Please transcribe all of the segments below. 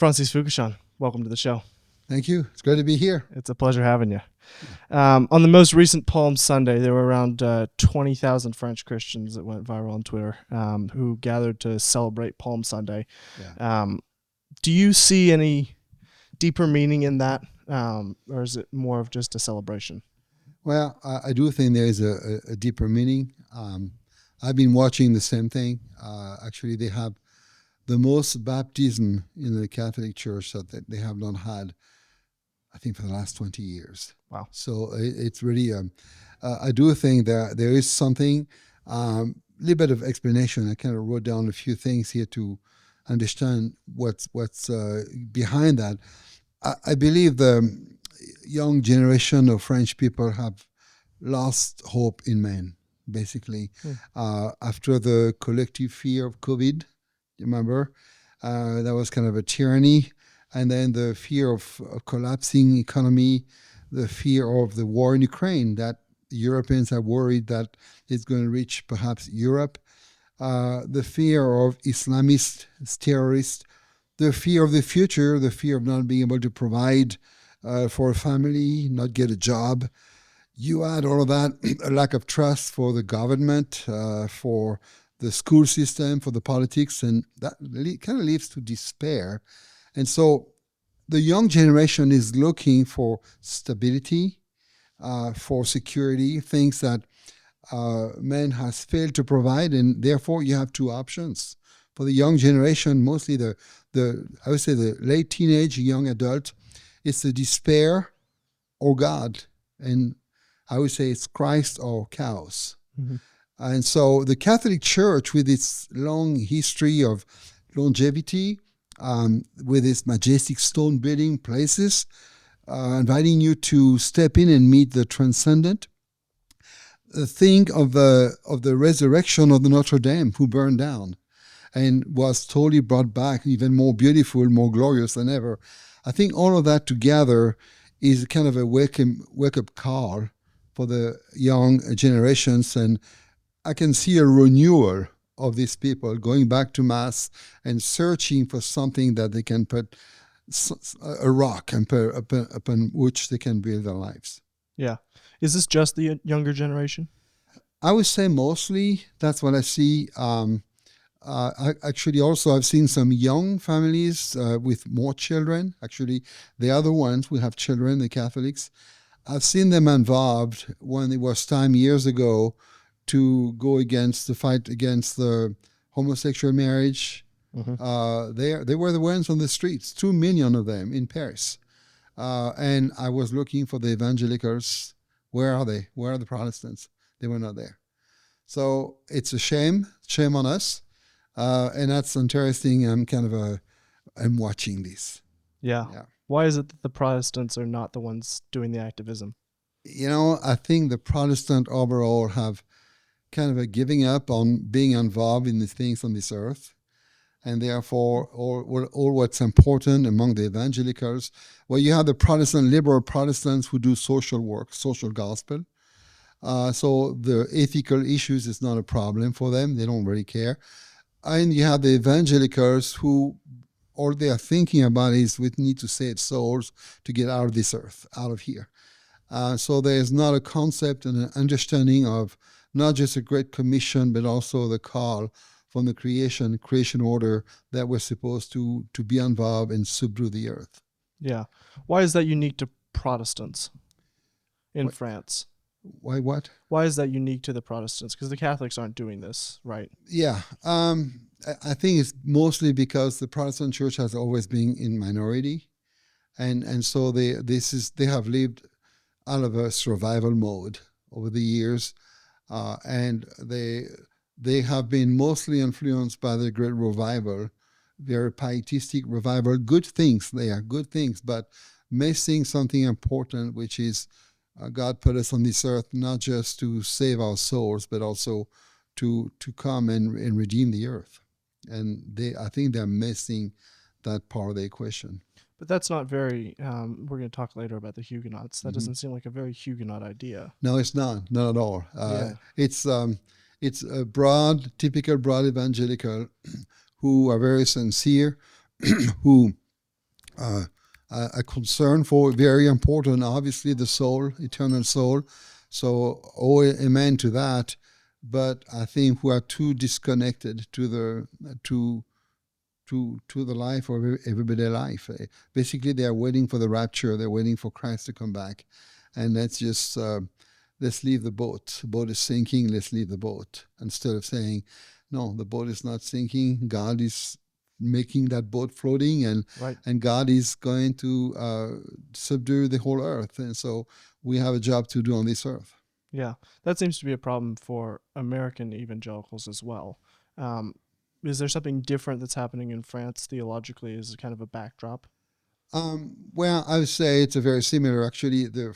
Francis Foucachon, welcome to the show. Thank you. It's great to be here. It's a pleasure having you. On the most recent Palm Sunday, there were around 20,000 French Christians that went viral on Twitter who gathered to celebrate Palm Sunday. Yeah. Do you see any deeper meaning in that, or is it more of just a celebration? Well, I do think there is a deeper meaning. I've been watching the same thing. Actually, they have the most baptism in the Catholic Church that they have not had, I think, for the last 20 years. Wow. So it's really, I do think that there is something, a little bit of explanation. I kind of wrote down a few things here to understand what's behind that. I believe the young generation of French people have lost hope in men, basically. After the collective fear of COVID, you remember, that was kind of a tyranny. And then the fear of a collapsing economy, the fear of the war in Ukraine, that Europeans are worried that it's going to reach perhaps Europe, the fear of Islamist terrorists, the fear of the future, the fear of not being able to provide for a family, not get a job. You add all of that, a lack of trust for the government, for the school system, for the politics, and that kind of leads to despair. And so the young generation is looking for stability, for security, things that man has failed to provide, and therefore you have two options. For the young generation, mostly I would say the late teenage, young adult, it's the despair or God. And I would say it's Christ or chaos. Mm-hmm. And so the Catholic Church, with its long history of longevity, with its majestic stone building places, inviting you to step in and meet the transcendent. Think of the resurrection of the Notre Dame, who burned down and was totally brought back, even more beautiful, more glorious than ever. I think all of that together is kind of a wake-up call for the young generations, and I can see a renewal of these people going back to Mass and searching for something that they can put a rock upon which they can build their lives. Yeah. Is this just the younger generation? I would say mostly that's what I see. Actually, also, I've seen some young families with more children. Actually, they are the ones who have children, the Catholics. I've seen them involved when it was time years ago to go against the fight against the homosexual marriage. Mm-hmm. They were the ones on the streets, 2 million of them in Paris. And I was looking for the evangelicals. Where are they? Where are the Protestants? They were not there. So it's a shame on us. And that's interesting. I'm watching this. Yeah. Why is it that the Protestants are not the ones doing the activism? I think the Protestant overall have kind of a giving up on being involved in the things on this earth. And therefore, all what's important among the evangelicals, well, you have the Protestant, liberal Protestants who do social work, social gospel. So the ethical issues is not a problem for them. They don't really care. And you have the evangelicals who all they are thinking about is we need to save souls to get out of this earth, out of here. So there's not a concept and an understanding of not just a Great Commission, but also the call from the creation order that we're supposed to be involved and subdue the earth. Yeah. Why is that unique to Protestants in France? Why what? Why is that unique to the Protestants? Because the Catholics aren't doing this, right? Yeah. I think it's mostly because the Protestant church has always been in minority. And so they have lived out of a survival mode over the years. And they have been mostly influenced by the Great Revival, very pietistic revival. Good things, they are good things, but missing something important, which is God put us on this earth not just to save our souls, but also to come and redeem the earth. And I think they're missing that part of the equation. But that's not very, we're going to talk later about the Huguenots. That doesn't seem like a very Huguenot idea. No, it's not at all. It's a typical broad evangelical who are very sincere, who a concern for very important, obviously the soul, eternal soul. So, oh, amen to that. But I think we are too disconnected to the to the life of everyday life. Basically, they are waiting for the rapture. They're waiting for Christ to come back, and let's just let's leave the boat. The boat is sinking. Let's leave the boat instead of saying, no, the boat is not sinking. God is making that boat floating, Right. and God is going to subdue the whole earth. And so we have a job to do on this earth. Yeah, that seems to be a problem for American evangelicals as well. Um, is there something different that's happening in France theologically as kind of a backdrop? Well, I would say it's a very similar. Actually, the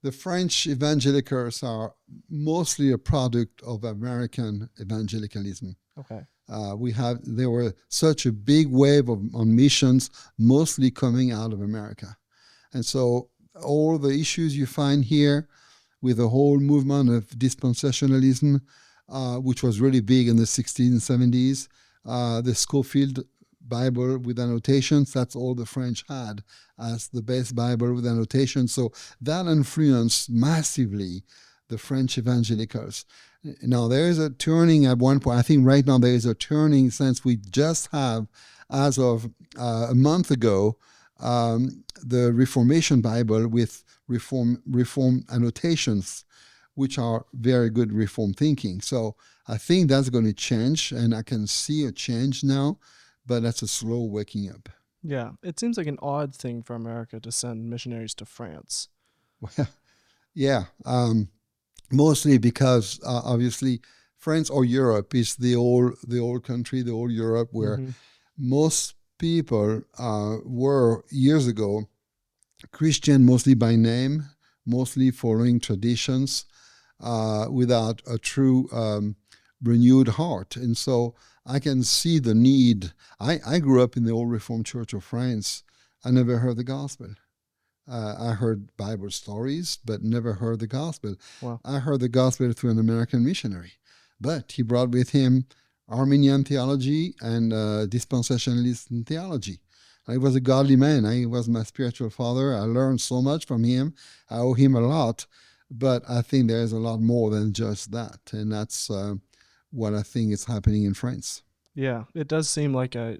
the French evangelicals are mostly a product of American evangelicalism. Okay. There were such a big wave on missions, mostly coming out of America, and so all the issues you find here with the whole movement of dispensationalism, which was really big in the 60s and 70s, the Schofield Bible with annotations, that's all the French had as the best Bible with annotations. So that influenced massively the French evangelicals. Now, there is a turning at one point. I think right now there is a turning since we just have, as of a month ago, the Reformation Bible with reform annotations, which are very good reform thinking. So I think that's going to change, and I can see a change now, but that's a slow waking up. Yeah, it seems like an odd thing for America to send missionaries to France. Well, yeah, mostly because obviously France or Europe is the old country, the old Europe, where Mm-hmm. most people were years ago Christian, mostly by name, mostly following traditions, without a true renewed heart. And so I can see the need. I grew up in the old Reformed Church of France. I never heard the gospel. I heard Bible stories, but never heard the gospel. Wow. I heard the gospel through an American missionary, but he brought with him Arminian theology and dispensationalist theology. He was a godly man. He was my spiritual father. I learned so much from him. I owe him a lot, but I think there's a lot more than just that, and that's what I think is happening in France. Yeah, it does seem like a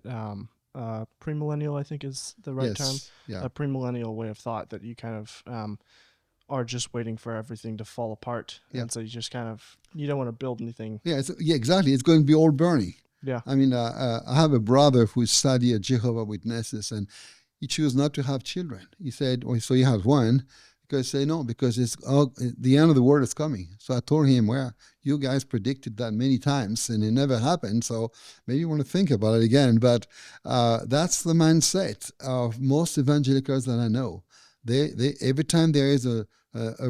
premillennial, I think is the right term, Yes, yeah. a premillennial way of thought that you kind of are just waiting for everything to fall apart, Yeah, and so you just kind of you don't want to build anything. yeah, exactly. It's going to be all burning. Yeah. I mean, I have a brother who studied Jehovah Witnesses, and he chose not to have children. He said, well, so he has one, because say no, because it's the end of the world is coming. So I told him, well, you guys predicted that many times, and it never happened. So maybe you want to think about it again. But that's the mindset of most evangelicals that I know. They every time there is a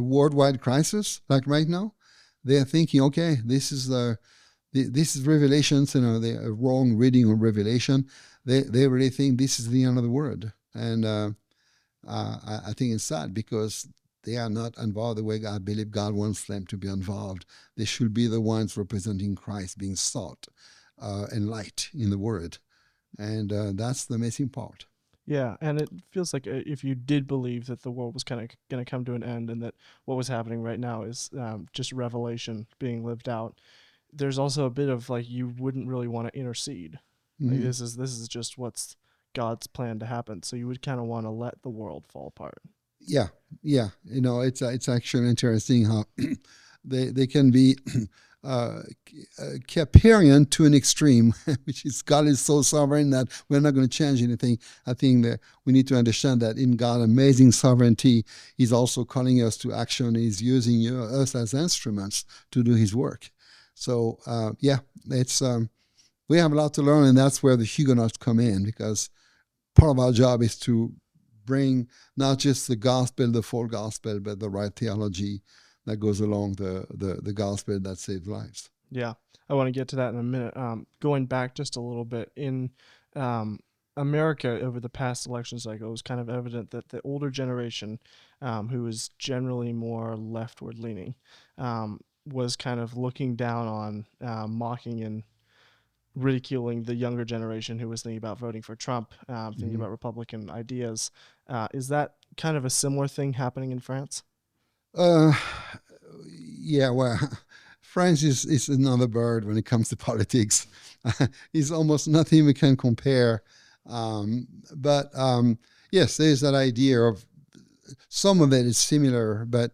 worldwide crisis, like right now, they are thinking, okay, this is Revelations, the wrong reading of Revelation. They really think this is the end of the world, and I think it's sad because they are not involved the way I believe God wants them to be involved. They should be the ones representing Christ, being salt and light in the Word, and that's the missing part. Yeah, and it feels like if you did believe that the world was kind of going to come to an end and that what was happening right now is just revelation being lived out, there's also a bit of like you wouldn't really want to intercede. Like Mm-hmm. this is just what's God's plan to happen. So you would kind of want to let the world fall apart. Yeah, yeah. It's actually interesting how they can be uh, Caparian to an extreme, which is God is so sovereign that we're not going to change anything. I think that we need to understand that in God's amazing sovereignty, He's also calling us to action. He's using us as instruments to do His work. So yeah, it's we have a lot to learn, and that's where the Huguenots come in, because part of our job is to bring not just the gospel, the full gospel, but the right theology that goes along the gospel that saves lives. Yeah, I want to get to that in a minute. Going back just a little bit in um, America over the past election cycle, it was kind of evident that the older generation, who is generally more leftward leaning, was kind of looking down on, mocking, and ridiculing the younger generation who was thinking about voting for Trump, thinking Hmm. about Republican ideas. Is that kind of a similar thing happening in France? Uh, yeah, well, France is another bird when it comes to politics. It's almost nothing we can compare. But yes, there's that idea of some of it is similar, but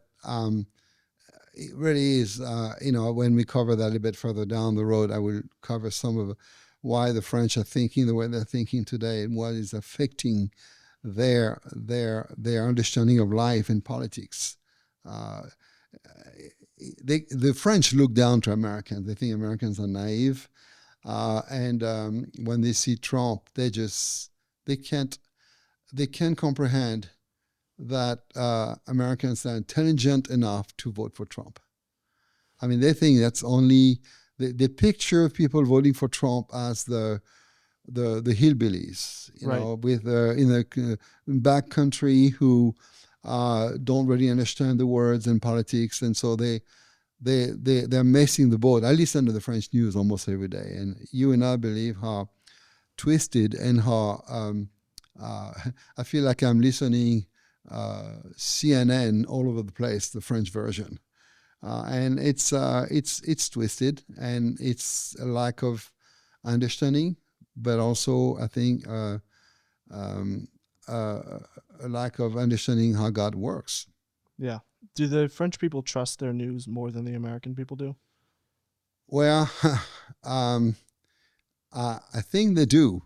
it really is. When we cover that a bit further down the road, I will cover some of why the French are thinking the way they're thinking today and what is affecting their understanding of life and politics. Uh, the French look down to Americans. They think Americans are naive, and when they see Trump, they can't they can't comprehend that Americans are intelligent enough to vote for Trump. I mean, they think that's only they picture people voting for Trump as the hillbillies, Right. with in the back country who don't really understand the words and politics, and so they're missing the boat. I listen to the French news almost every day, and you and I believe how twisted and how uh, I feel like I'm listening CNN all over the place, the French version, and it's twisted and it's a lack of understanding, but also I think um, uh, a lack of understanding how God works. Yeah. Do the French people trust their news more than the American people do? Well, um, I think they do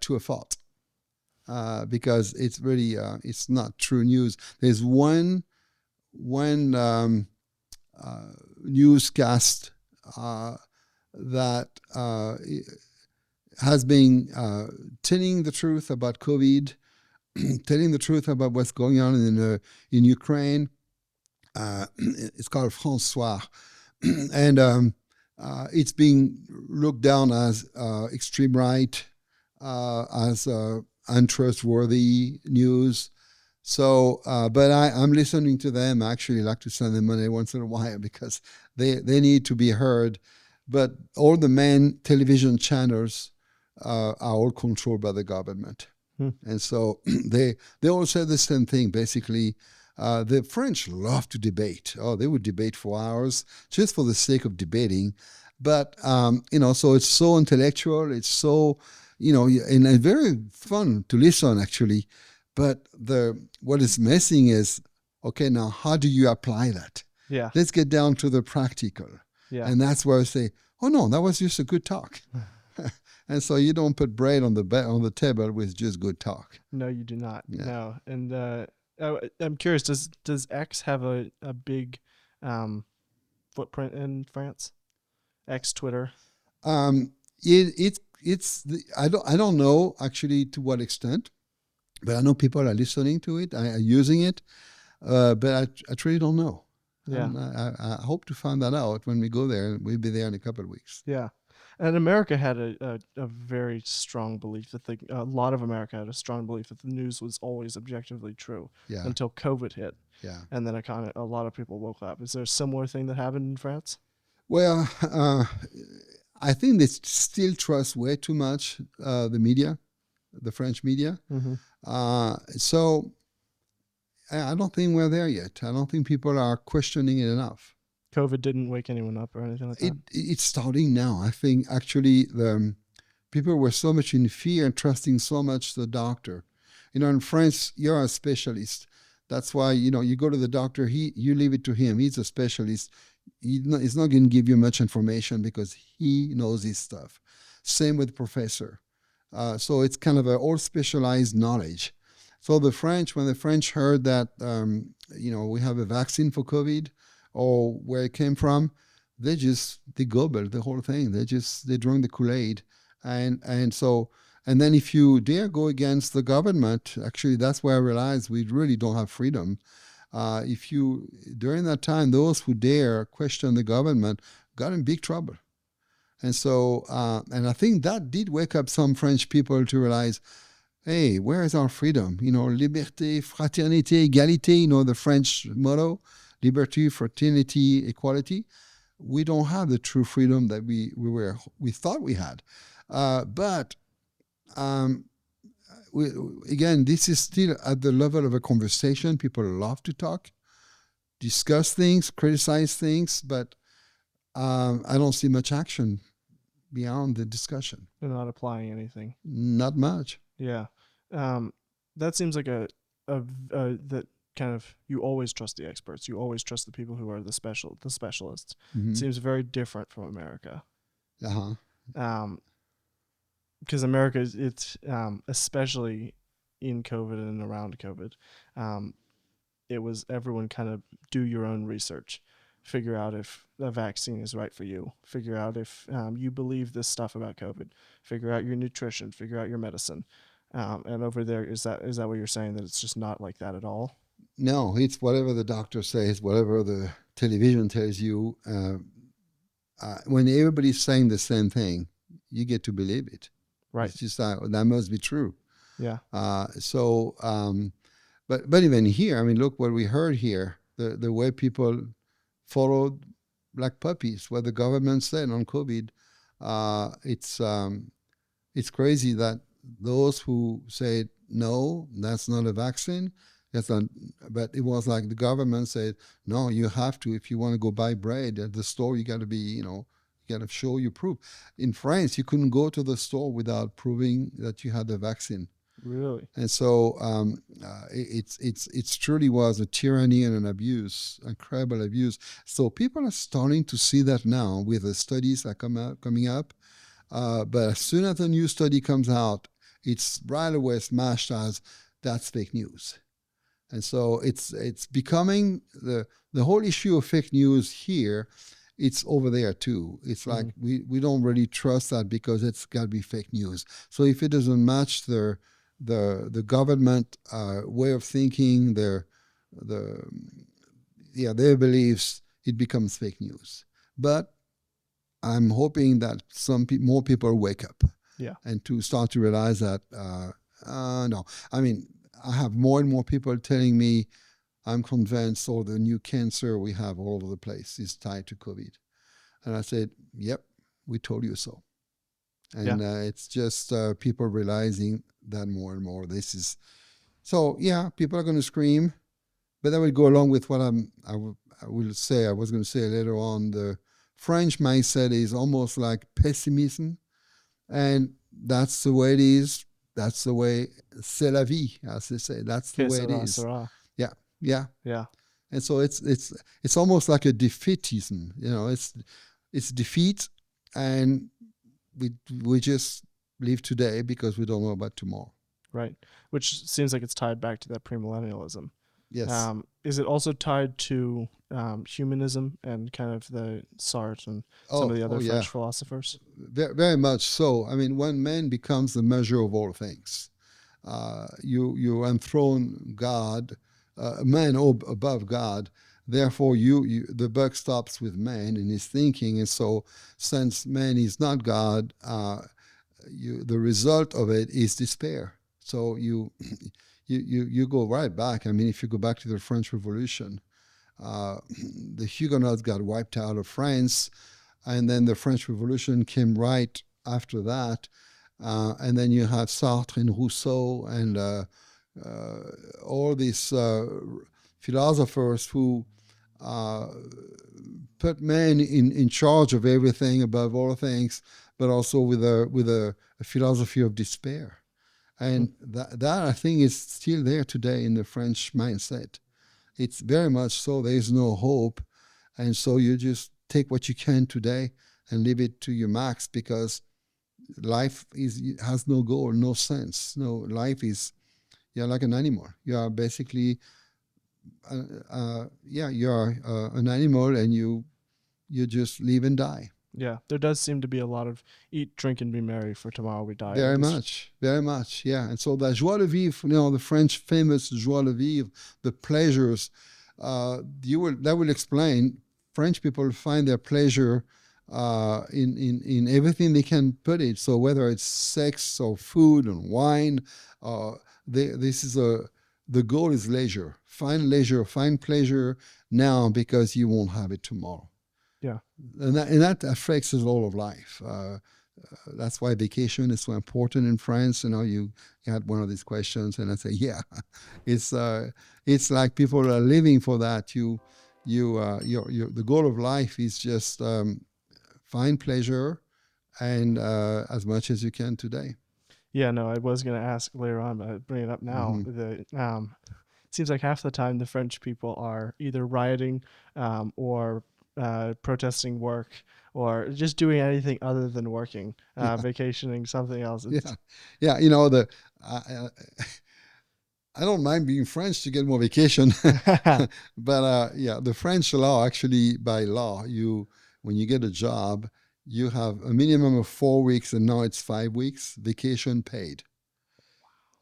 to a fault because it's really it's not true news. There's one newscast uh, that has been telling the truth about COVID, telling the truth about what's going on in Ukraine. It's called François, and it's being looked down as extreme right, as untrustworthy news. So, but I'm listening to them. I actually like to send them money once in a while because they need to be heard. But all the main television channels are all controlled by the government. Hmm. And so they all say the same thing. Basically, the French love to debate. Oh, they would debate for hours just for the sake of debating. But so it's so intellectual. It's so and very fun to listen actually. But what is missing is, okay, now how do you apply that? Yeah. Let's get down to the practical. Yeah. And that's where I say, oh no, that was just a good talk. And so you don't put bread on the table with just good talk. No, you do not. Yeah. No. And I'm curious, does X have a big um, footprint in France? X Twitter? Um, I don't know actually to what extent, but I know people are listening to it, are using it, but I truly don't know. Yeah. And I hope to find that out when we go there. We'll be there in a couple of weeks. Yeah. And America had a very strong belief that a lot of America had a strong belief that the news was always objectively true Yeah, until COVID hit. yeah. And then a lot of people woke up. Is there a similar thing that happened in France? Well, I think they still trust way too much the media, the French media. Mm-hmm. So I don't think we're there yet. I don't think people are questioning it enough. COVID didn't wake anyone up or anything like that? It's starting now. I think actually the people were so much in fear and trusting so much the doctor. In France, you're a specialist. That's why you go to the doctor. You leave it to him. He's a specialist. He's not going to give you much information because he knows his stuff. Same with professor. So it's kind of all specialized knowledge. So when the French heard that we have a vaccine for COVID, or where it came from, they gobbled the whole thing. They drank the Kool-Aid, and then if you dare go against the government, actually that's where I realized we really don't have freedom. During that time, those who dare question the government got in big trouble. And so, and I think that did wake up some French people to realize, hey, where is our freedom? Liberté, fraternité, égalité, the French motto, liberty, fraternity, equality. we don't have the true freedom that we thought we had. But um, again, this is still at the level of a conversation. People love to talk, discuss things, criticize things, but I don't see much action beyond the discussion. They're not applying anything. Not much. Yeah. That seems like that kind of, you always trust the experts. You always trust the people who are the specialists. Mm-hmm. It seems very different from America. Uh-huh. Because America, it's especially in COVID and around COVID, it was everyone kind of do your own research, figure out if a vaccine is right for you, figure out if you believe this stuff about COVID, figure out your nutrition, figure out your medicine. And over there, is that what you're saying, that it's just not like that at all? No, it's whatever the doctor says, whatever the television tells you. When everybody's saying the same thing, you get to believe it. Right. It's just that must be true. Yeah. But even here, I mean, look what we heard here. The way people followed like puppies what the government said on COVID. It's crazy that those who said no, that's not a vaccine. That's not, but it was like the government said, no, you have to, if you want to go buy bread at the store, you got to be, you got to show your proof. In France, you couldn't go to the store without proving that you had the vaccine. Really? And so it's truly was a tyranny and an abuse, incredible abuse. So people are starting to see that now with the studies that coming up. But as soon as a new study comes out, it's right away smashed as that's fake news. And so it's becoming the whole issue of fake news here. It's over there too. It's like we don't really trust that because it's got to be fake news. So if it doesn't match the government way of thinking, their beliefs, it becomes fake news. But I'm hoping that more people wake up, and to start to realize that no, I mean, I have more and more people telling me, I'm convinced all the new cancer we have all over the place is tied to COVID. And I said, yep, we told you so. And it's just people realizing that more and more. So people are going to scream, but that will go along with what I was going to say later on. The French mindset is almost like pessimism, and that's the way it is. That's the way, c'est la vie, as they say. That's the way it is. Yeah. And so it's almost like a defeatism. It's defeat, and we just live today because we don't know about tomorrow. Right, which seems like it's tied back to that premillennialism. Yes. Is it also tied to humanism and kind of the Sartre and some of the other French philosophers? Very, very much so. I mean, when man becomes the measure of all things, you enthrone God, man above God. Therefore, the buck stops with man in his thinking, and so since man is not God, the result of it is despair. So you go right back. I mean, if you go back to the French Revolution, the Huguenots got wiped out of France, and then the French Revolution came right after that, and then you have Sartre and Rousseau and all these philosophers who put man in charge of everything, above all things, but also with a philosophy of despair. And that I think is still there today in the French mindset. It's very much so. There is no hope. And so you just take what you can today and live it to your max, because life has no goal, no sense. No, life is, you're like an animal. You are basically, you are an animal, and you just live and die. Yeah, there does seem to be a lot of eat, drink, and be merry, for tomorrow we die. Very much, yeah. And so the joie de vivre, the French famous joie de vivre, the pleasures, that will explain French people find their pleasure in everything they can put it. So whether it's sex or food and wine, the goal is leisure. Find leisure, find pleasure now, because you won't have it tomorrow. Yeah. And that affects us all of life. That's why vacation is so important in France. You had one of these questions, and I say, yeah, it's like people are living for that. The goal of life is just find pleasure and as much as you can today. Yeah, no, I was gonna ask later on, but I bring it up now. Hmm. It seems like half the time the French people are either rioting, or protesting work, or just doing anything other than working, Yeah, vacationing, something else. yeah, yeah. I don't mind being French to get more vacation, but yeah, the French law actually, by law, when you get a job, you have a minimum of 4 weeks, and now it's 5 weeks vacation paid.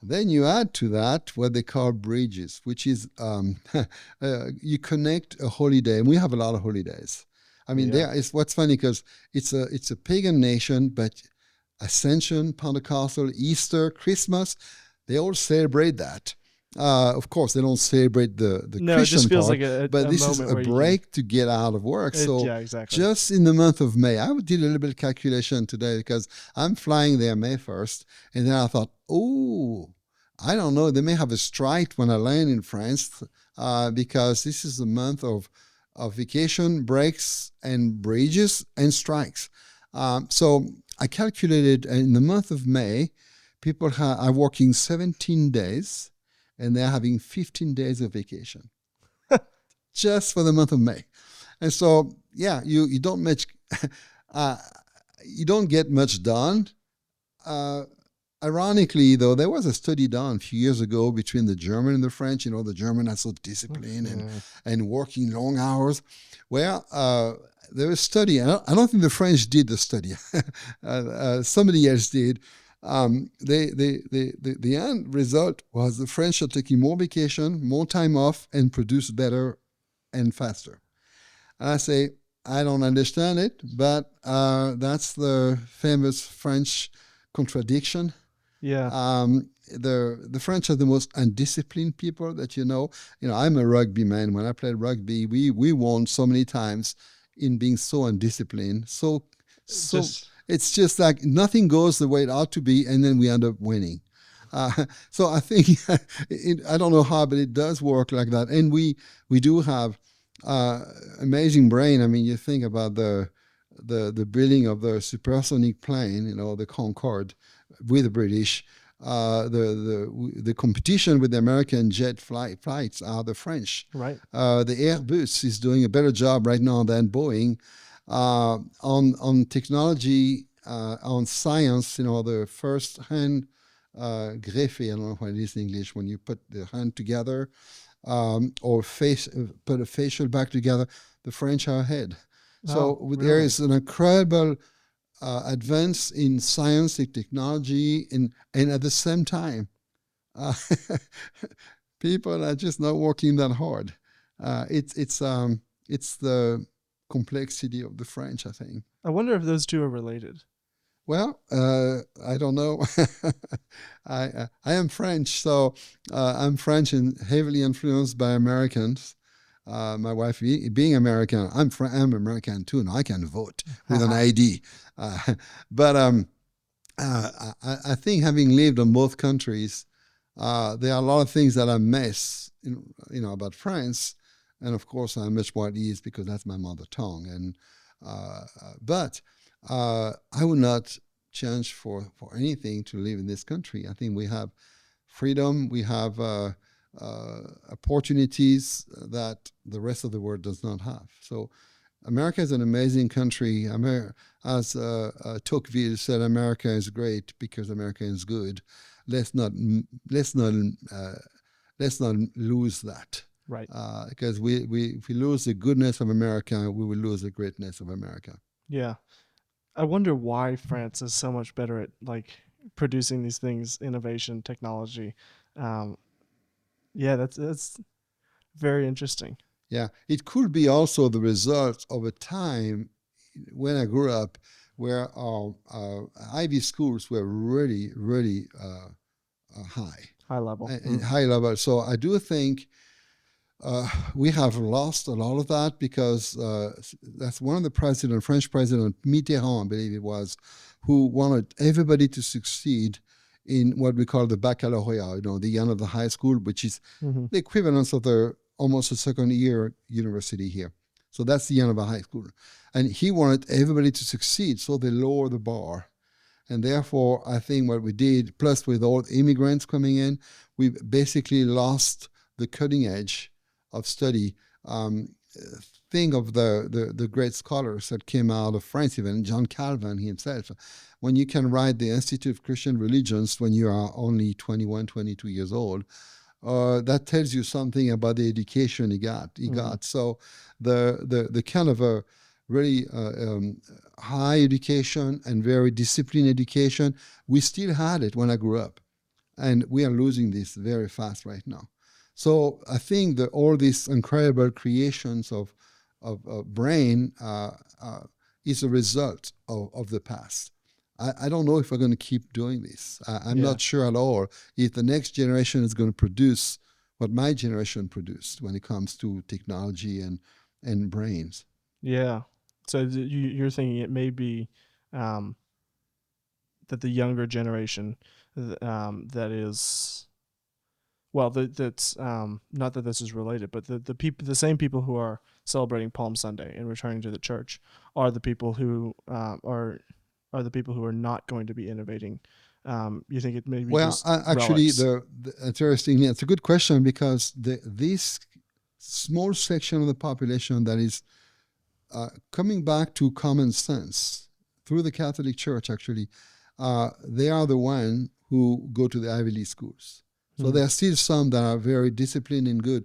Then you add to that what they call bridges, which is you connect a holiday, and we have a lot of holidays. I mean, Yeah. there is what's funny because it's a pagan nation, but Ascension, Pentecostal, Easter, Christmas, they all celebrate that. Of course, they don't celebrate the No, it just Christian feels part, like a, but a this is moment a where you can. break to get out of work. So Yeah, exactly. just in the month of May, I did a little bit of calculation today because I'm flying there May 1st, and then I thought, oh, I don't know, they may have a strike when I land in France because this is the month of vacation, breaks, and bridges and strikes. So I calculated in the month of May, people are working 17 days and they're having 15 days of vacation just for the month of May. And so, yeah, you don't much, uh, you don't get much done. Uh, Ironically, though, there was a study done a few years ago between the German and the French. The German are so disciplined and working long hours. Well, there was a study. I don't think the French did the study. Somebody else did. The end result was the French are taking more vacation, more time off, and produce better and faster. And I say, I don't understand it, but that's the famous French contradiction. Yeah. The French are the most undisciplined people that you know. I'm a rugby man. When I played rugby, we won so many times in being so undisciplined. So Just it's just like nothing goes the way it ought to be, and then we end up winning. So I think I don't know how, but it does work like that. And we do have amazing brain. I mean, you think about the building of the supersonic plane, the Concorde with the British. The competition with the American jet flights are the French. right. The Airbus is doing a better job right now than Boeing on technology, on science. The first hand greffe, I don't know what it is in English, when you put the hand together or put a facial back together. The French are ahead. Oh, So there really? is an incredible advance in science and technology, and at the same time, uh, people are just not working that hard. It's the complexity of the French, I think. I wonder if those two are related. Well, I don't know. I am French, so I'm French and heavily influenced by Americans. My wife being American, I'm American too, and I can vote with an ID. Uh, but I think having lived in both countries, there are a lot of things that I miss, about France, and of course I'm much more at ease because that's my mother tongue. But I would not change for anything to live in this country. I think we have freedom, we have opportunities that the rest of the world does not have. So America is an amazing country. As Tocqueville said, America is great because America is good. Let's not let's not let's not lose that. Right. Because if we lose the goodness of America, we will lose the greatness of America. Yeah. I wonder why France is so much better at like producing these things, innovation, technology. Um, yeah, that's very interesting. Yeah, it could be also the result of a time when I grew up where our Ivy schools were really, really high High level. and high level. So I do think We have lost a lot of that because that's one of the president, French president Mitterrand, I believe it was, who wanted everybody to succeed in what we call the baccalaureate, the end of the high school, which is Mm-hmm. the equivalent of the almost a second year university here. So that's the end of a high school. And he wanted everybody to succeed, so they lowered the bar. And therefore, I think what we did, plus with all the immigrants coming in, we basically lost the cutting edge of study. Think of the great scholars that came out of France, even John Calvin himself. When you can write the Institute of Christian Religions when you are only 21, 22 years old, that tells you something about the education he got. So the kind of a really high education and very disciplined education, we still had it when I grew up, and we are losing this very fast right now. So I think that all these incredible creations of brain is a result of the past. I don't know if we're going to keep doing this. I'm Yeah. not sure at all if the next generation is going to produce what my generation produced when it comes to technology and brains. Yeah. So you're thinking it may be um, that the younger generation that is well that's not that this is related, but the same people who are celebrating Palm Sunday and returning to the church are the people who are the people who are not going to be innovating. You think it may be Well, just actually, relics? the interesting, it's a good question because this small section of the population that is coming back to common sense through the Catholic Church, actually, they are the one who go to the Ivy League schools. So Hmm. there are still some that are very disciplined and good.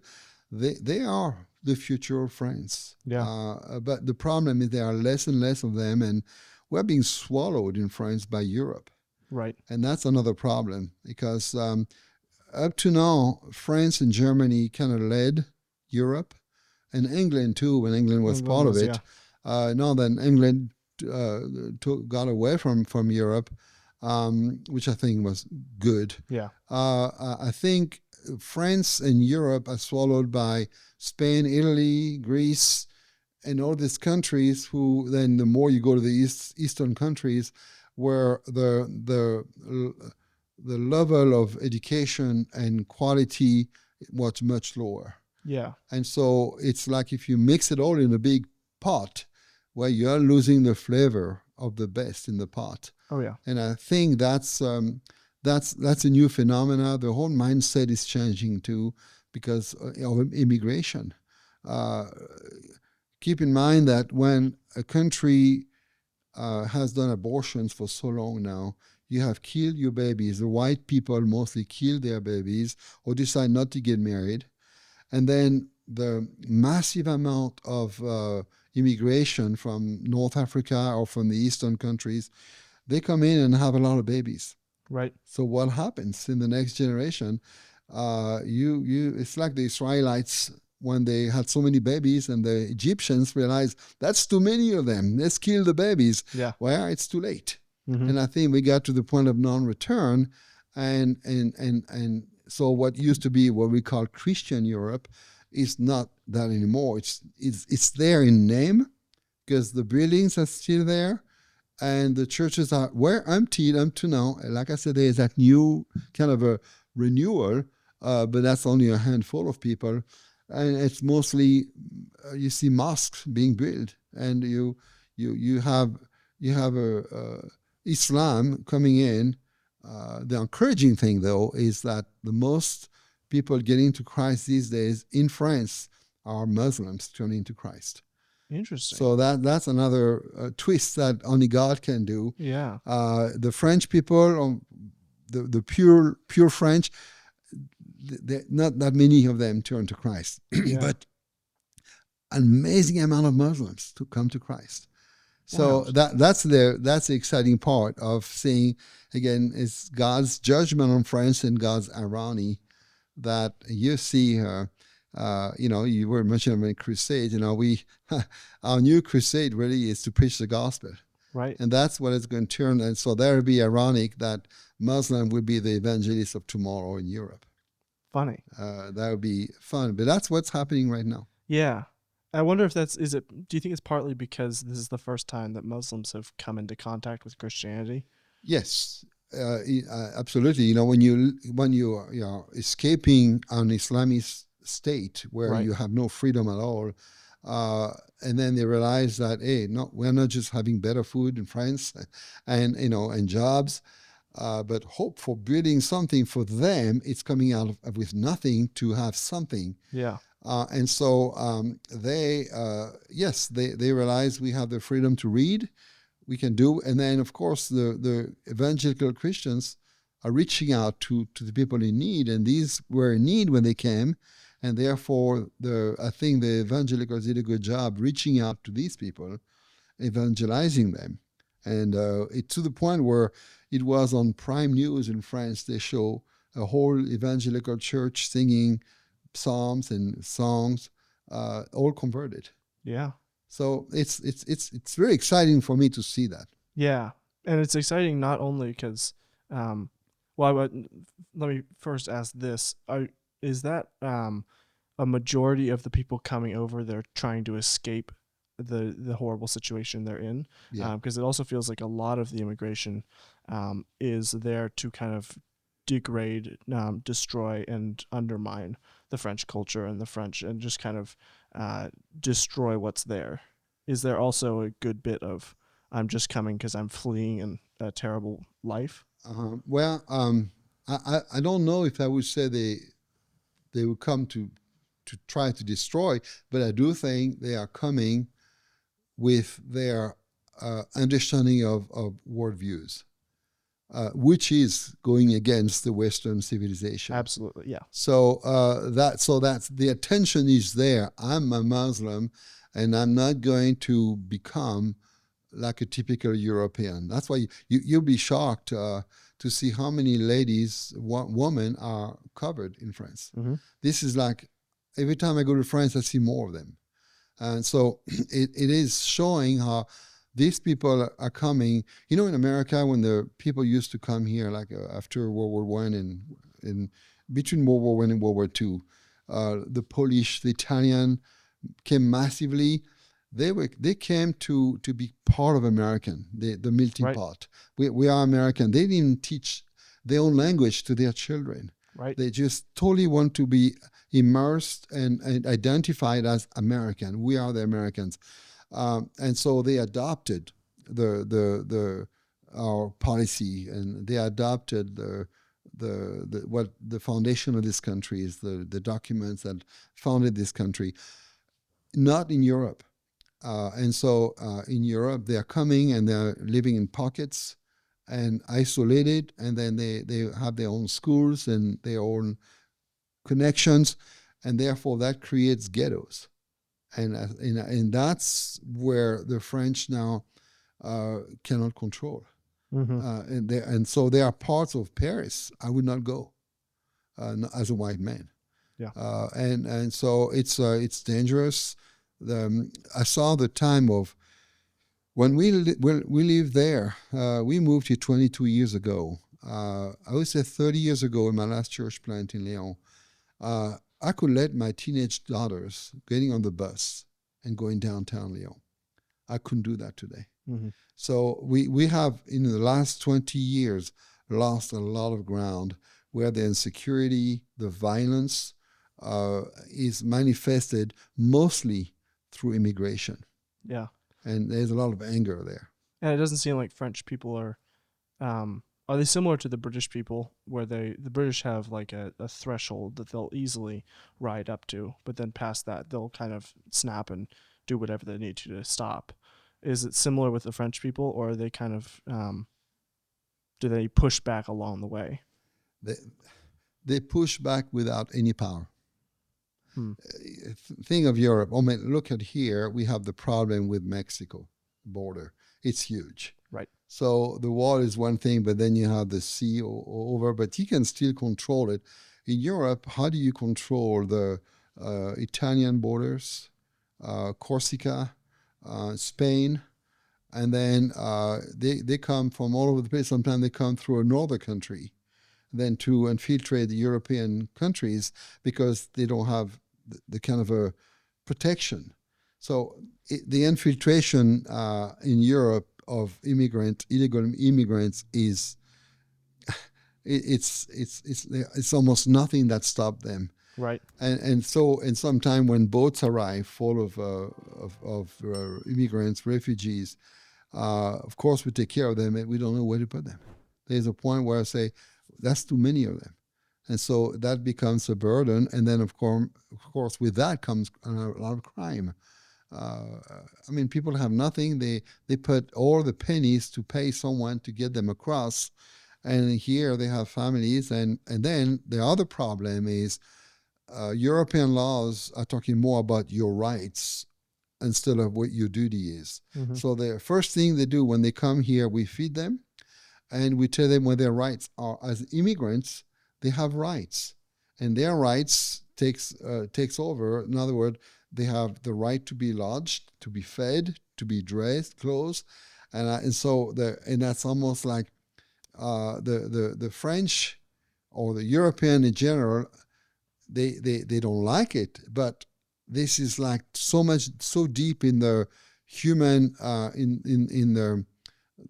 They are the future of France. Yeah. But the problem is there are less and less of them, and we're being swallowed in France by Europe. Right. And that's another problem because up to now, France and Germany kind of led Europe, and England too, when England was England part of was, it. yeah. Now then, England got away from Europe, which I think was good. Yeah. I think France and Europe are swallowed by Spain, Italy, Greece, and all these countries. Who then, the more you go to the eastern countries, where the level of education and quality was much lower. Yeah. And so it's like if you mix it all in a big pot, where you're losing the flavor of the best in the pot. Oh yeah. And I think that's a new phenomena. The whole mindset is changing too because of immigration. Uh, Keep in mind that when a country has done abortions for so long now, you have killed your babies. The white people mostly kill their babies or decide not to get married. And then the massive amount of immigration from North Africa or from the eastern countries, they come in and have a lot of babies. Right. So what happens in the next generation? It's like the Israelites when they had so many babies, and the Egyptians realized that's too many of them. Let's kill the babies. Yeah. Well, it's too late. Mm-hmm. And I think we got to the point of non-return, and so what used to be what we call Christian Europe is not that anymore. It's there in name because the buildings are still there, and the churches were emptied up to now. Like I said, there is that new kind of a renewal, but that's only a handful of people, and it's mostly you see mosques being built, and you have Islam coming in. The encouraging thing, though, is that the most people getting to Christ these days in France are Muslims turning to Christ. Interesting. So that's another twist that only God can do. Yeah. The French people, the pure French, not that many of them turn to Christ, Yeah. but an amazing amount of Muslims to come to Christ. So Wow. that's the exciting part of seeing, again, it's God's judgment on France and God's irony that you see. You were mentioning crusade. Our new crusade really is to preach the gospel, Right. and that's what it's going to turn. And so that would be ironic that Muslim will be the evangelist of tomorrow in Europe. Funny. That would be fun. But that's what's happening right now. Yeah. I wonder if do you think it's partly because this is the first time that Muslims have come into contact with Christianity? Yes, absolutely. When you are escaping an Islamist state where Right. you have no freedom at all, and then they realize that, hey, no, we're not just having better food in France, and jobs, but hope for building something for them. It's coming out with nothing to have something. Yeah. And so they realize we have the freedom to read, we can do. And then, of course, the evangelical Christians are reaching out to the people in need, and these were in need when they came. And therefore, I think the evangelicals did a good job reaching out to these people, evangelizing them. And it to the point where it was on prime news in France. They show a whole evangelical church singing psalms and songs, all converted. Yeah. So it's very exciting for me to see that. Yeah. And it's exciting not only because, well, let me first ask this: is that a majority of the people coming over there trying to escape the horrible situation they're in? Yeah. Because it also feels like a lot of the immigration is there to kind of degrade, destroy, and undermine the French culture and the French, and just kind of destroy what's there. Is there also a good bit of I'm just coming because I'm fleeing a terrible life? Well, I don't know if I would say they would come to try to destroy, but I do think they are coming with their understanding of worldviews, which is going against the Western civilization. Absolutely, yeah. So that's the attention is there. I'm a Muslim, and I'm not going to become like a typical European. That's why you'll be shocked to see how many ladies, women are covered in France. Mm-hmm. This is like every time I go to France, I see more of them. And so it is showing how these people are coming. You know, in America, when the people used to come here, like after World War One and in between World War One and World War Two, the Polish, the Italian came massively. They came to be part of American, the melting Right. pot. We are American. They didn't even teach their own language to their children. Right. They just totally want to be immersed and identified as American. We are the Americans, and so they adopted our policy, and they adopted what the foundation of this country is, the documents that founded this country. Not in Europe, and so in Europe they are coming and they're living in pockets and isolated, and then they have their own schools and their own connections, and therefore that creates ghettos, and that's where the French now cannot control, Mm-hmm. and so there are parts of Paris I would not go as a white man, Yeah. and so it's dangerous. I saw the time of when we lived there. We moved here 22 years ago. I would say 30 years ago in my last church plant in Lyon. I could let my teenage daughters getting on the bus and going downtown Lyon. I couldn't do that today. Mm-hmm. So we have, in the last 20 years, lost a lot of ground where the insecurity, the violence is manifested mostly through immigration. Yeah. And there's a lot of anger there. And it doesn't seem like French people are they similar to the British people, where the British have like a threshold that they'll easily ride up to, but then past that they'll kind of snap and do whatever they need to stop. Is it similar with the French people, or are they kind of do they push back along the way? They push back without any power. Hmm. Think of Europe. I mean, look at here. We have the problem with Mexico border. It's huge. Right. So the wall is one thing, but then you have the sea over, but you can still control it. In Europe, how do you control the Italian borders, Corsica, Spain, and then they come from all over the place. Sometimes they come through another country. than to infiltrate the European countries because they don't have the kind of a protection. So the infiltration in Europe of illegal immigrants is it's almost nothing that stopped them. Right. And so in some time when boats arrive full of immigrants, refugees, of course we take care of them and we don't know where to put them. There's a point where I say that's too many of them, and so that becomes a burden. And then of course with that comes a lot of crime. I mean, people have nothing. They put all the pennies to pay someone to get them across, and here they have families. And then the other problem is European laws are talking more about your rights instead of what your duty is. Mm-hmm. So the first thing they do when they come here, we feed them and we tell them what their rights are. As immigrants, they have rights, and their rights takes over. In other words, they have the right to be lodged, to be fed, to be dressed, clothes, and so that's almost like the French or the European in general. They don't like it, but this is like so deep in the human in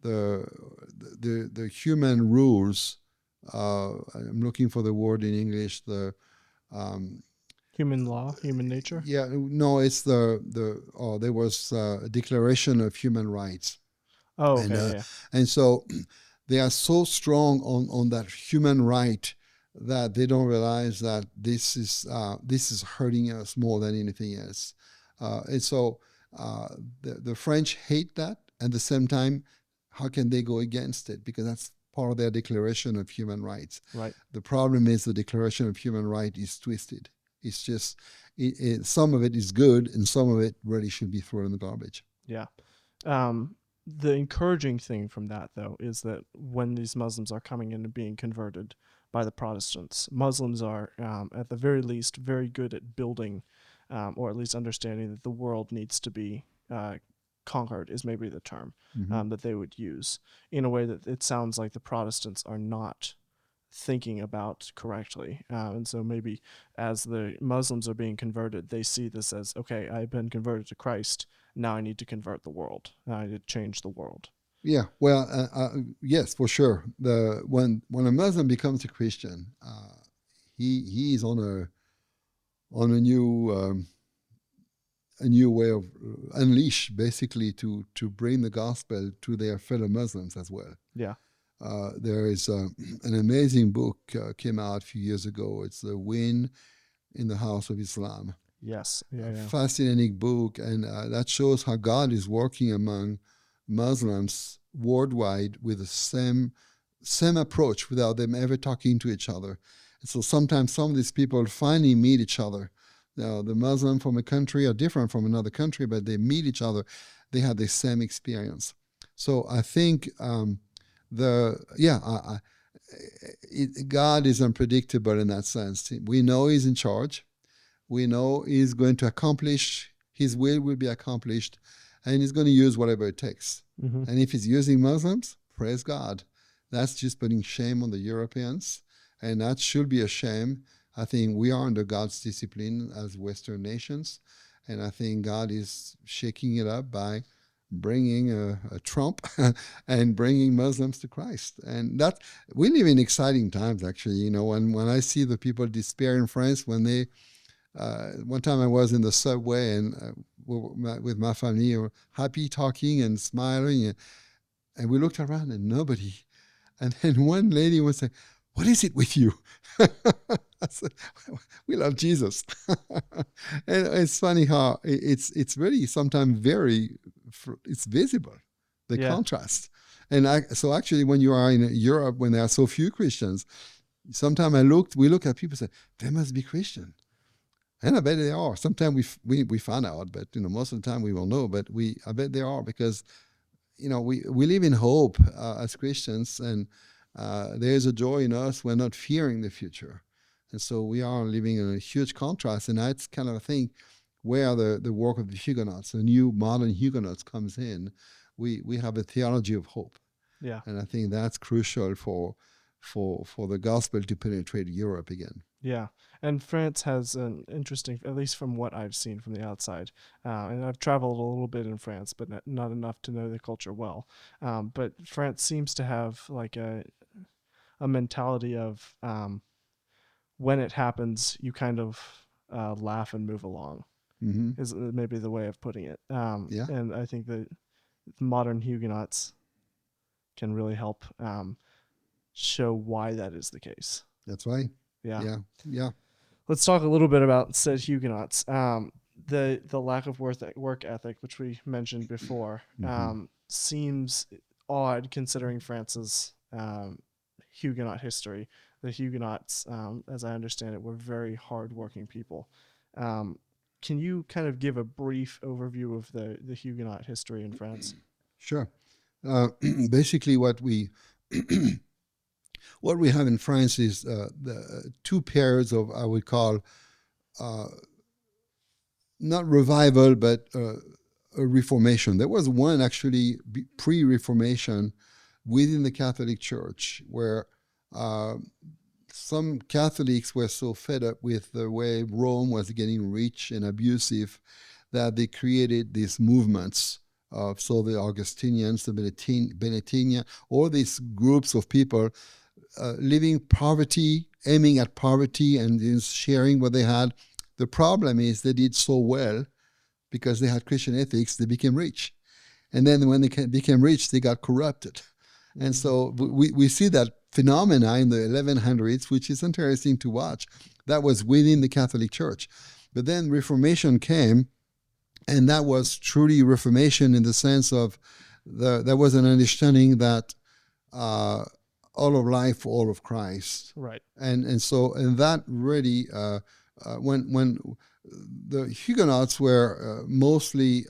the human rules. I'm looking for the word in English. The Human law, human nature. yeah, no, it's there was a Declaration of Human Rights, Oh, and okay. Yeah. and so they are so strong on that human right that they don't realize that this is hurting us more than anything else. And so the French hate that. At the same time, how can they go against it? Because that's part of their Declaration of Human Rights. Right. The problem is the Declaration of Human Rights is twisted. It's just some of it is good and some of it really should be thrown in the garbage. Yeah. The encouraging thing from that, though, is that when these Muslims are coming in and being converted by the Protestants, Muslims are, at the very least, very good at building, or at least understanding that the world needs to be conquered, is maybe the term that they would use, in a way that it sounds like the Protestants are not thinking about correctly. And so maybe as the Muslims are being converted, they see this as, okay, I've been converted to Christ. Now I need to convert the world. Now I need to change the world. Yeah, well, yes, for sure. When a Muslim becomes a Christian, he's on a new way of unleash, basically, to bring the gospel to their fellow Muslims as well. Yeah. There is an amazing book came out a few years ago. It's The Win in the House of Islam. Yes. Yeah. Fascinating book, and that shows how God is working among Muslims worldwide with the same approach without them ever talking to each other. And so sometimes some of these people finally meet each other. Now, the Muslim from a country are different from another country, but they meet each other. They have the same experience. So I think God is unpredictable in that sense. We know He's in charge. We know He's going to accomplish, His will be accomplished, and He's going to use whatever it takes. Mm-hmm. And if He's using Muslims, praise God. That's just putting shame on the Europeans, and that should be a shame. I think we are under God's discipline as Western nations, and I think God is shaking it up by bringing a Trump and bringing Muslims to Christ. And that we live in exciting times, actually. You know, when I see the people despair in France, when they one time I was in the subway and with my family, were happy, talking and smiling, and we looked around and nobody. And then one lady would say, "What is it with you?" I said, "We love Jesus." And it's funny how it's really sometimes it's visible, the contrast. And so actually, when you are in Europe, when there are so few Christians, sometimes we look at people and say, "They must be Christian." And I bet they are. Sometimes we find out, but most of the time we won't know. But I bet they are, because we live in hope as Christians, and there is a joy in us. We're not fearing the future, and so we are living in a huge contrast. And that's kind of a thing where the work of the Huguenots, the new modern Huguenots, comes in. We have a theology of hope, yeah, and I think that's crucial for for the gospel to penetrate Europe again. Yeah, and France has an interesting, at least from what I've seen from the outside, and I've traveled a little bit in France, but not enough to know the culture well. But France seems to have like a mentality of when it happens, you kind of laugh and move along. Hmm. Is maybe the way of putting it. Yeah, And I think that modern Huguenots can really help show why that is the case. that's right. Yeah. Yeah, yeah. Let's talk a little bit about said Huguenots. The lack of work ethic, which we mentioned before, Hmm. seems odd considering France's Huguenot history. The Huguenots, as I understand it, were very hardworking people. Um, can you kind of give a brief overview of the Huguenot history in France? Sure. Uh, Basically, what we have in France is the two pairs of, I would call, uh, not revival, but a reformation. There was one actually pre-reformation within the Catholic Church where uh, some Catholics were so fed up with the way Rome was getting rich and abusive that they created these movements. So the Augustinians, the Benedictine, all these groups of people living poverty, aiming at poverty, and sharing what they had. The problem is they did so well because they had Christian ethics, they became rich. And then when they became rich, they got corrupted. And so we see that phenomena in the 1100s, which is interesting to watch. That was within the Catholic Church. But then Reformation came, and that was truly Reformation in the sense of there was an understanding that all of life for all of Christ. Right. And that really, when the Huguenots were mostly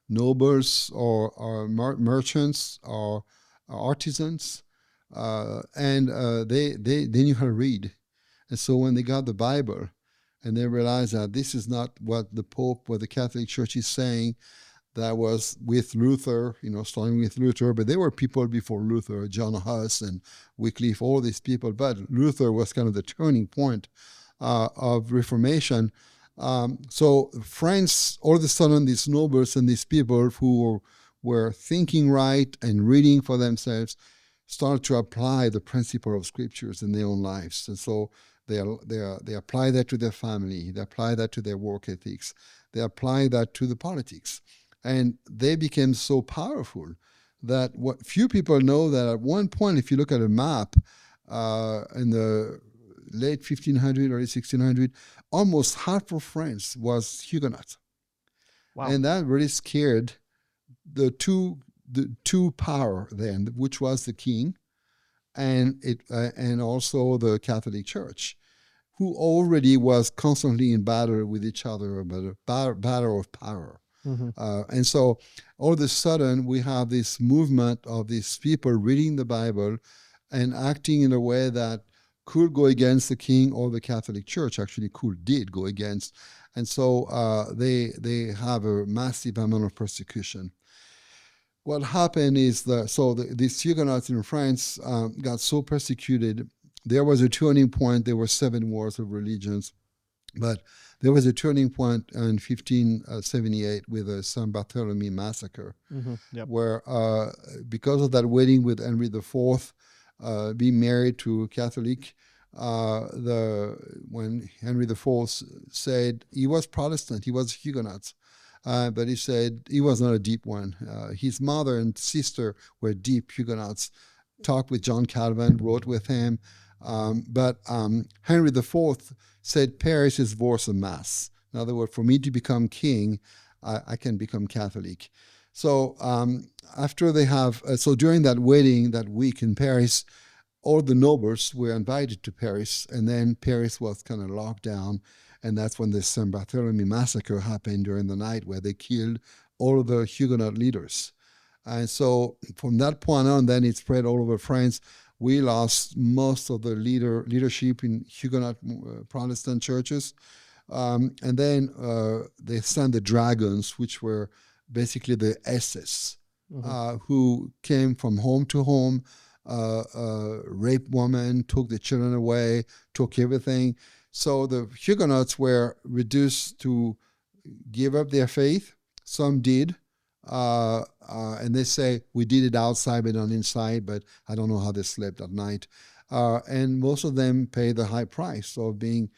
nobles or merchants or artisans, and they knew how to read. And so when they got the Bible and they realized that this is not what the Pope or the Catholic Church is saying, that was with Luther, starting with Luther, but there were people before Luther, John Huss and Wycliffe, all these people, but Luther was kind of the turning point of Reformation. So France, all of a sudden, these nobles and these people who were thinking right and reading for themselves started to apply the principle of scriptures in their own lives. And so they apply that to their family, they apply that to their work ethics, they apply that to the politics. And they became so powerful that what few people know that at one point, if you look at a map in the late 1500, early 1600, almost half of France was Huguenot. Wow. And that really scared the two power then, which was the king and also the Catholic Church, who already was constantly in battle with each other, but a battle of power. Mm-hmm. And so all of a sudden we have this movement of these people reading the Bible and acting in a way that could go against the king or the Catholic Church, actually did go against. And so they have a massive amount of persecution. What happened is these Huguenots in France got so persecuted. There was a turning point. There were 7 wars of religions. But there was a turning point in 1578 with the Saint Bartholomew massacre, Yep. where because of that wedding with Henry IV, being married to a Catholic, when Henry IV said he was Protestant, he was Huguenot, but he said he was not a deep one. His mother and sister were deep Huguenots. Talked with John Calvin, wrote with him, but Henry IV said Paris is worse than Mass. In other words, for me to become king, I can become Catholic. So after they have, so during that wedding that week in Paris, all the nobles were invited to Paris, and then Paris was kind of locked down, and that's when the Saint Bartholomew massacre happened during the night, where they killed all of the Huguenot leaders. And so from that point on, then it spread all over France. We lost most of the leadership in Huguenot Protestant churches. And then they sent the dragons, which were basically the SS, who came from home to home, raped women, took the children away, took everything. So the Huguenots were reduced to give up their faith. Some did. And they say, we did it outside but not inside, but I don't know how they slept at night. And most of them paid the high price of being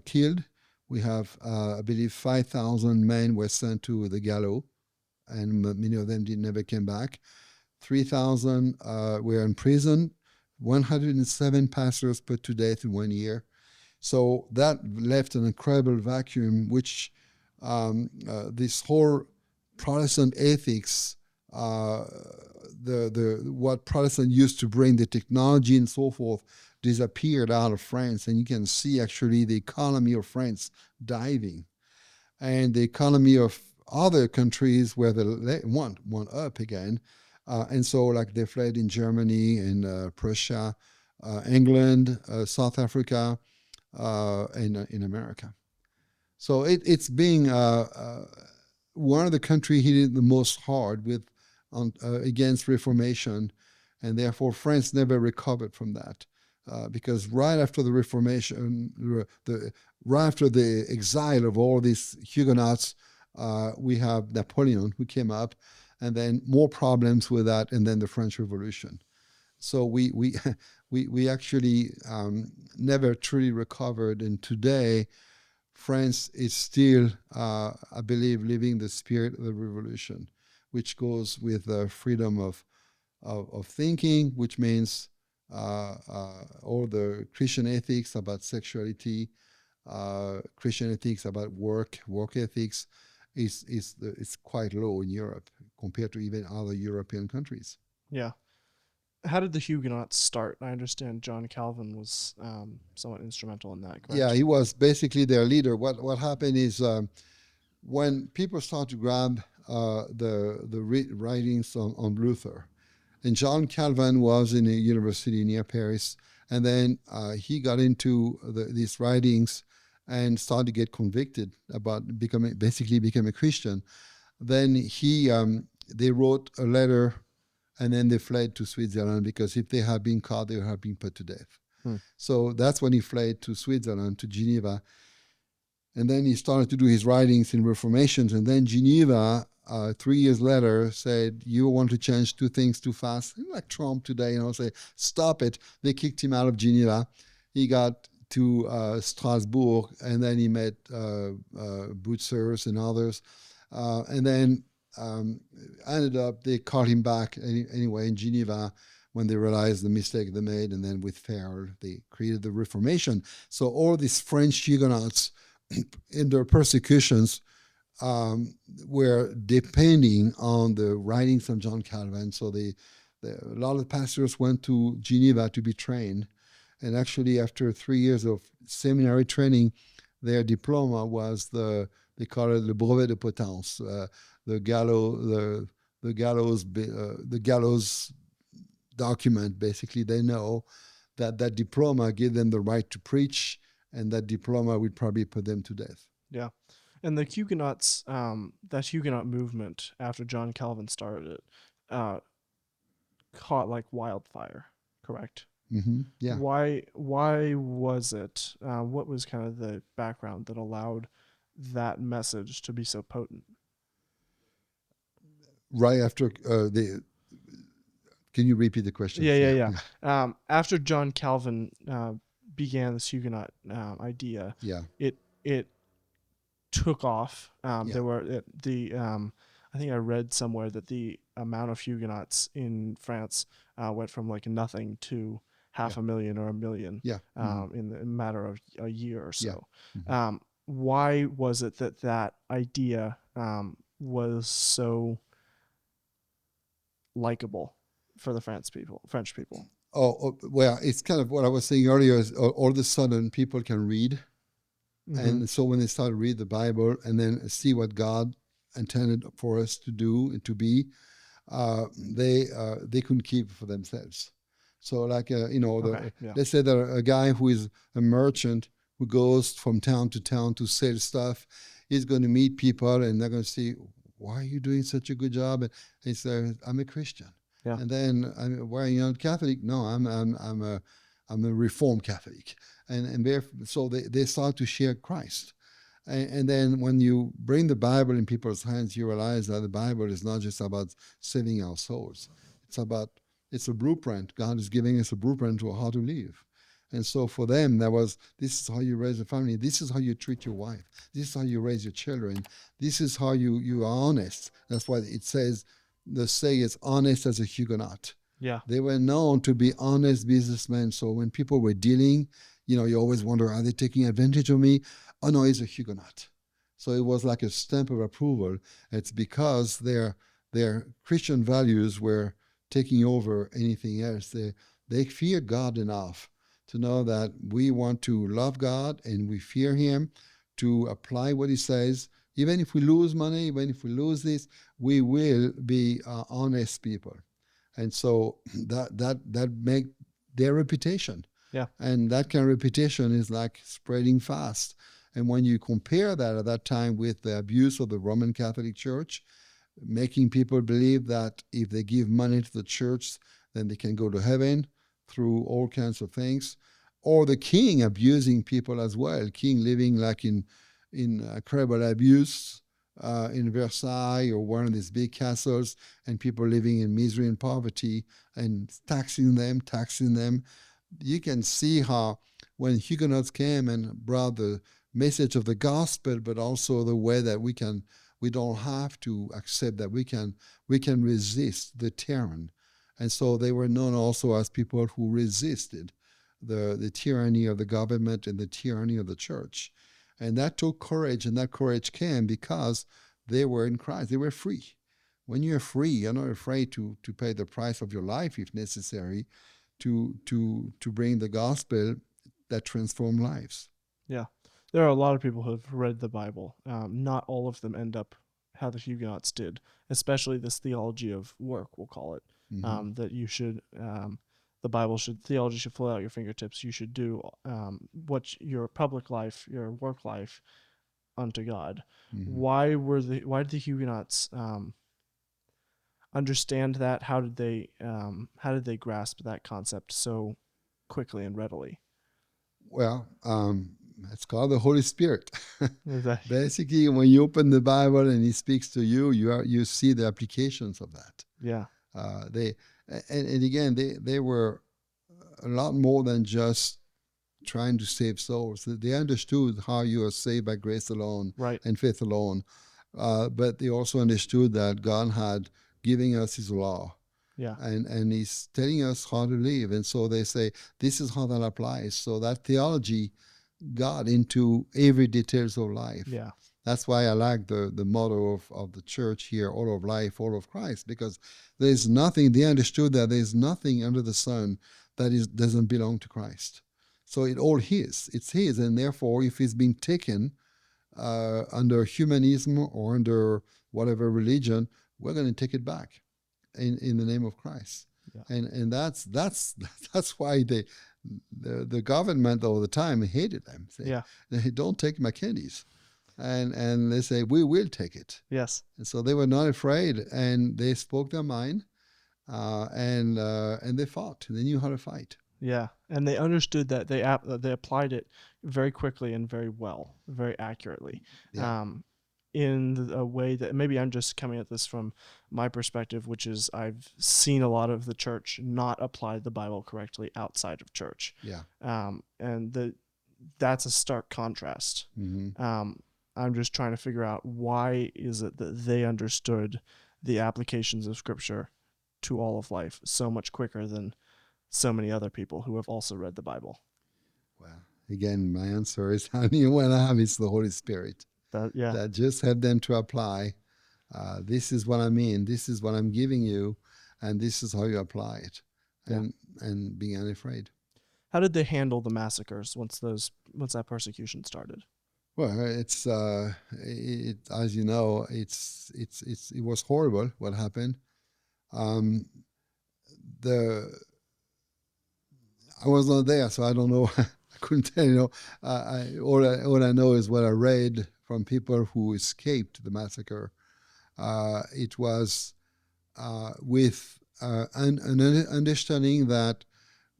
killed. We have, I believe, 5,000 men were sent to the gallows, and many of them never came back. 3,000 were in prison. 107 pastors put to death in 1 year. So that left an incredible vacuum, which this whole Protestant ethics, what Protestant used to bring, the technology and so forth, disappeared out of France. And you can see actually the economy of France diving. And the economy of other countries where they went up again. And so like they fled in Germany and Prussia, England, South Africa, and in America. So it's being one of the countries hit the most hard with against Reformation, and therefore France never recovered from that. Because right after the Reformation, right after the exile of all these Huguenots, we have Napoleon who came up, and then more problems with that, and then the French Revolution. So we actually never truly recovered, and today France is still, I believe, living the spirit of the revolution, which goes with freedom of thinking, which means all the Christian ethics about sexuality, Christian ethics about work ethics is quite low in Europe compared to even other European countries. Yeah. How did the Huguenots start? I understand John Calvin was somewhat instrumental in that, correct? Yeah, he was basically their leader. What happened is when people start to grab the writings on Luther, and John Calvin was in a university near Paris, and then he got into these writings and started to get convicted about becoming a Christian. Then they wrote a letter, and then they fled to Switzerland, because if they had been caught, they would have been put to death. So that's when he fled to Switzerland, to Geneva. And then he started to do his writings in Reformations. And then Geneva, 3 years later, said, you want to change two things too fast? Like Trump today, say, stop it. They kicked him out of Geneva. He got to Strasbourg, and then he met Butzers and others. And then ended up, they called him back anyway in Geneva when they realized the mistake they made. And then with Farel, they created the Reformation. So all these French Huguenots in their persecutions were depending on the writings of John Calvin. So a lot of pastors went to Geneva to be trained. And actually, after 3 years of seminary training, their diploma was they call it le brevet de potence, the gallows document. Basically, they know that diploma gave them the right to preach, and that diploma would probably put them to death. Yeah. And the Huguenots, that Huguenot movement after John Calvin started it, caught like wildfire, correct? Mm-hmm. Yeah. Why was it? What was kind of the background that allowed that message to be so potent? Right after can you repeat the question? Yeah. After John Calvin began this Huguenot idea, it took off. There were I think I read somewhere that the amount of Huguenots in France went from like nothing to 500,000 or 1 million in the matter of a year or so. Mm-hmm. Why was it that idea was so likable for the French people? Oh, well, it's kind of what I was saying earlier. Is all of a sudden people can read. Mm-hmm. And so when they start to read the Bible and then see what God intended for us to do and to be, they couldn't keep it for themselves. So like, let's say that a guy who is a merchant who goes from town to sell stuff, he's going to meet people and they're going to say, why are you doing such a good job? And he says, I'm a Christian. Yeah. And then, why are you not Catholic? No, I'm a Reformed Catholic. And so they start to share Christ. And then when you bring the Bible in people's hands, you realize that the Bible is not just about saving our souls. It's a blueprint. God is giving us a blueprint to how to live. And so for them, this is how you raise a family. This is how you treat your wife. This is how you raise your children. This is how you are honest. That's why it says, the say is honest as a Huguenot. Yeah. They were known to be honest businessmen. So when people were dealing, you always wonder, are they taking advantage of me? Oh no, he's a Huguenot. So it was like a stamp of approval. It's because their Christian values were taking over anything else. They fear God enough to know that we want to love God and we fear Him, to apply what He says. Even if we lose money, even if we lose this, we will be honest people. And so that make their reputation. Yeah. And that kind of reputation is like spreading fast. And when you compare that at that time with the abuse of the Roman Catholic Church, making people believe that if they give money to the church, then they can go to heaven through all kinds of things, or the king abusing people as well, king living like in incredible abuse in Versailles or one of these big castles, and people living in misery and poverty and taxing them. You can see how when Huguenots came and brought the message of the gospel, but also the way that we don't have to accept that we can resist the tyrant. And so they were known also as people who resisted the tyranny of the government and the tyranny of the church. And that took courage, and that courage came because they were in Christ. They were free. When you're free, you're not afraid to pay the price of your life if necessary to bring the gospel that transforms lives. Yeah. There are a lot of people who have read the Bible. Not all of them end up how the Huguenots did, especially this theology of work, we'll call it. Mm-hmm. That you should, theology should flow out your fingertips. You should do what your public life, your work life, unto God. Mm-hmm. Why did the Huguenots understand that? How did they grasp that concept so quickly and readily? Well, it's called the Holy Spirit. That, Basically, when you open the Bible and He speaks to you, you see the applications of that. yeah. And again, they were a lot more than just trying to save souls. They understood how you are saved by grace alone Right. and faith alone, but they also understood that God had given us His law. Yeah. And He's telling us how to live. And so they say, this is how that applies. So that theology got into every details of life. Yeah. That's why I like the motto of the church here, all of life, all of Christ, because there's nothing, they understood that there's nothing under the sun that doesn't belong to Christ. So it's all His. It's His. And therefore, if it's been taken under humanism or under whatever religion, we're going to take it back in the name of Christ. Yeah. And that's why the government all the time hated them. They don't take my candies. And they say, we will take it. Yes. And so they were not afraid, and they spoke their mind, and they fought. They knew how to fight. Yeah, and they understood that they applied it very quickly and very well, very accurately, Yeah. in a way that maybe I'm just coming at this from my perspective, which is I've seen a lot of the church not apply the Bible correctly outside of church. Yeah. And that's a stark contrast. Mm-hmm. I'm just trying to figure out why is it that they understood the applications of Scripture to all of life so much quicker than so many other people who have also read the Bible. Well, again, my answer is only one I have is the Holy Spirit. That just help them to apply. This is what I mean. This is what I'm giving you, and this is how you apply it, and being unafraid. How did they handle the massacres once that persecution started? Well, it's as you know, it was horrible what happened. I was not there, so I don't know. I couldn't tell you. All I know is what I read from people who escaped the massacre. It was with and understanding that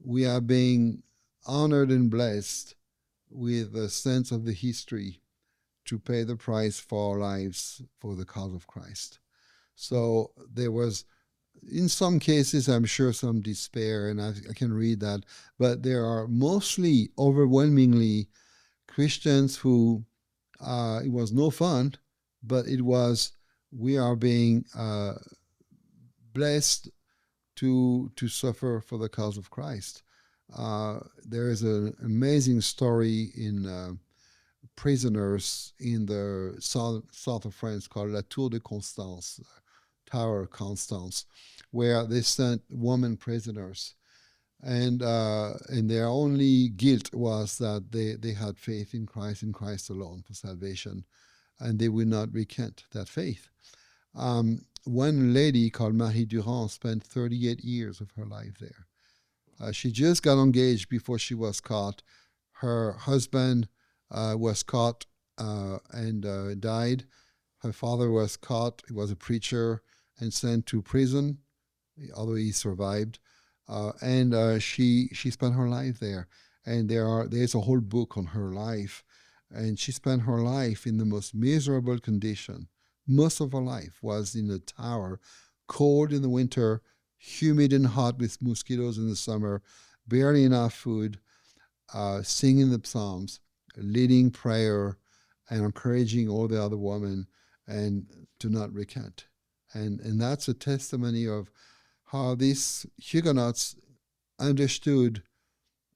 we are being honored and blessed with a sense of the history to pay the price for our lives for the cause of Christ. So there was, in some cases, I'm sure some despair, and I can read that, but there are mostly, overwhelmingly, Christians who it was no fun, but it was, we are being blessed to suffer for the cause of Christ. There is an amazing story in prisoners in the south of France called La Tour de Constance, Tower of Constance, where they sent women prisoners, and their only guilt was that they had faith in Christ alone for salvation, and they would not recant that faith. One lady called Marie Durand spent 38 years of her life there. She just got engaged before she was caught. Her husband was caught and died. Her father was caught. He was a preacher and sent to prison, although he survived. She spent her life there. And there's a whole book on her life. And she spent her life in the most miserable condition. Most of her life was in a tower, cold in the winter, humid and hot with mosquitoes in the summer, barely enough food, singing the psalms, leading prayer, and encouraging all the other women and to not recant. And that's a testimony of how these Huguenots understood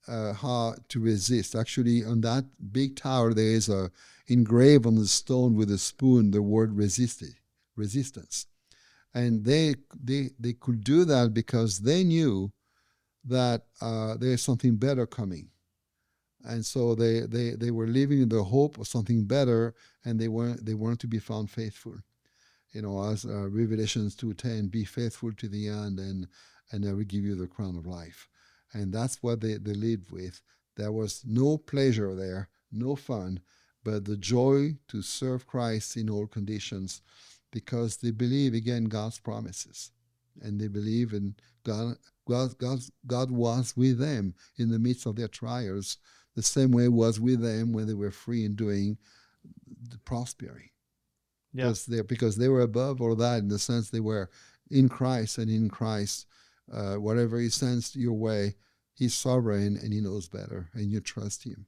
how to resist. Actually, on that big tower, there is a engraved on the stone with a spoon the word resistance. And they could do that because they knew that there's something better coming. And so they were living in the hope of something better, and they wanted to be found faithful. You know, as Revelations 2:10, be faithful to the end, and I will give you the crown of life. And that's what they lived with. There was no pleasure there, no fun, but the joy to serve Christ in all conditions, because they believe, again, God's promises. And they believe in God. God was with them in the midst of their trials, the same way was with them when they were free and doing the prospering. Yeah. Because they were above all that, in the sense they were in Christ, and in Christ, whatever he sends your way, he's sovereign and he knows better, and you trust him.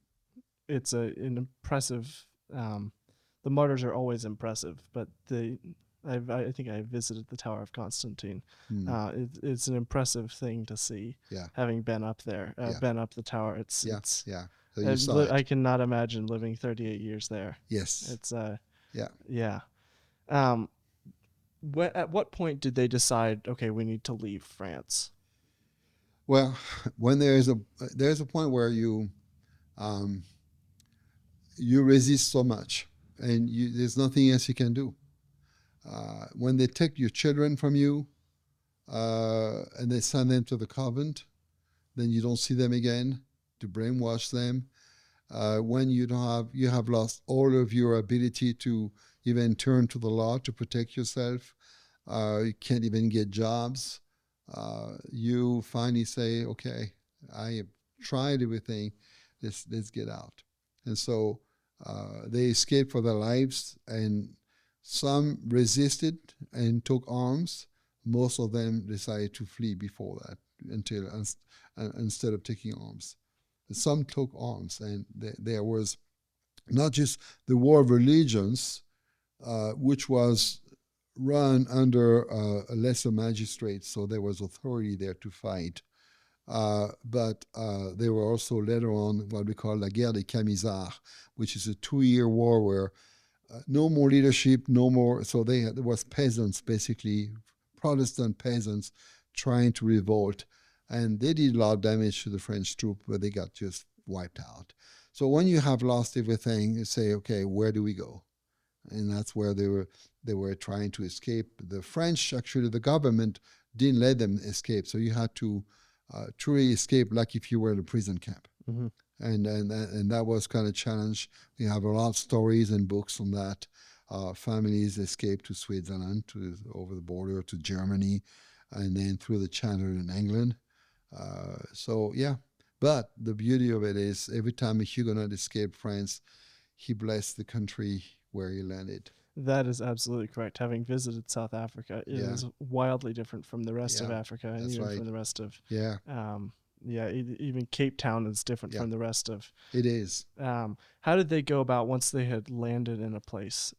It's an impressive. The martyrs are always impressive, but I think I visited the Tower of Constantine. It's an impressive thing to see. Yeah. Having been up there, been up the tower. It's yeah. So you saw it. I cannot imagine living 38 years there. Yes. It's yeah. At what point did they decide, okay, we need to leave France? Well, when there's a point where you resist so much, and there's nothing else you can do. When they take your children from you, and they send them to the convent, then you don't see them again, to brainwash them. When you have lost all of your ability to even turn to the law to protect yourself. You can't even get jobs. You finally say, okay, I have tried everything. Let's get out. And so they escaped for their lives, and some resisted and took arms. Most of them decided to flee before that, instead of taking arms. Some took arms, and there was not just the war of religions, which was run under a lesser magistrate, so there was authority there to fight. But they were also later on what we call la guerre des camisards, which is a 2-year war where no more leadership, no more. So there was peasants, basically Protestant peasants, trying to revolt, and they did a lot of damage to the French troops, but they got just wiped out. So when you have lost everything, you say, okay, where do we go? And that's where they were trying to escape. The French, actually, the government didn't let them escape, so you had to truly escape, like if you were in a prison camp. Mm-hmm. And that was kind of a challenge. We have a lot of stories and books on that. Families escaped to Switzerland, over the border to Germany. and then through the Channel in England. So yeah, but the beauty of it is every time a Huguenot escaped France, he blessed the country where he landed. That is absolutely correct. Having visited South Africa, it Yeah, is wildly different from the rest of yeah, Africa, and that's even right. from the rest of, Yeah, um, yeah, even Cape Town is different yeah, from the rest of. it is. How did they go about once they had landed in a place,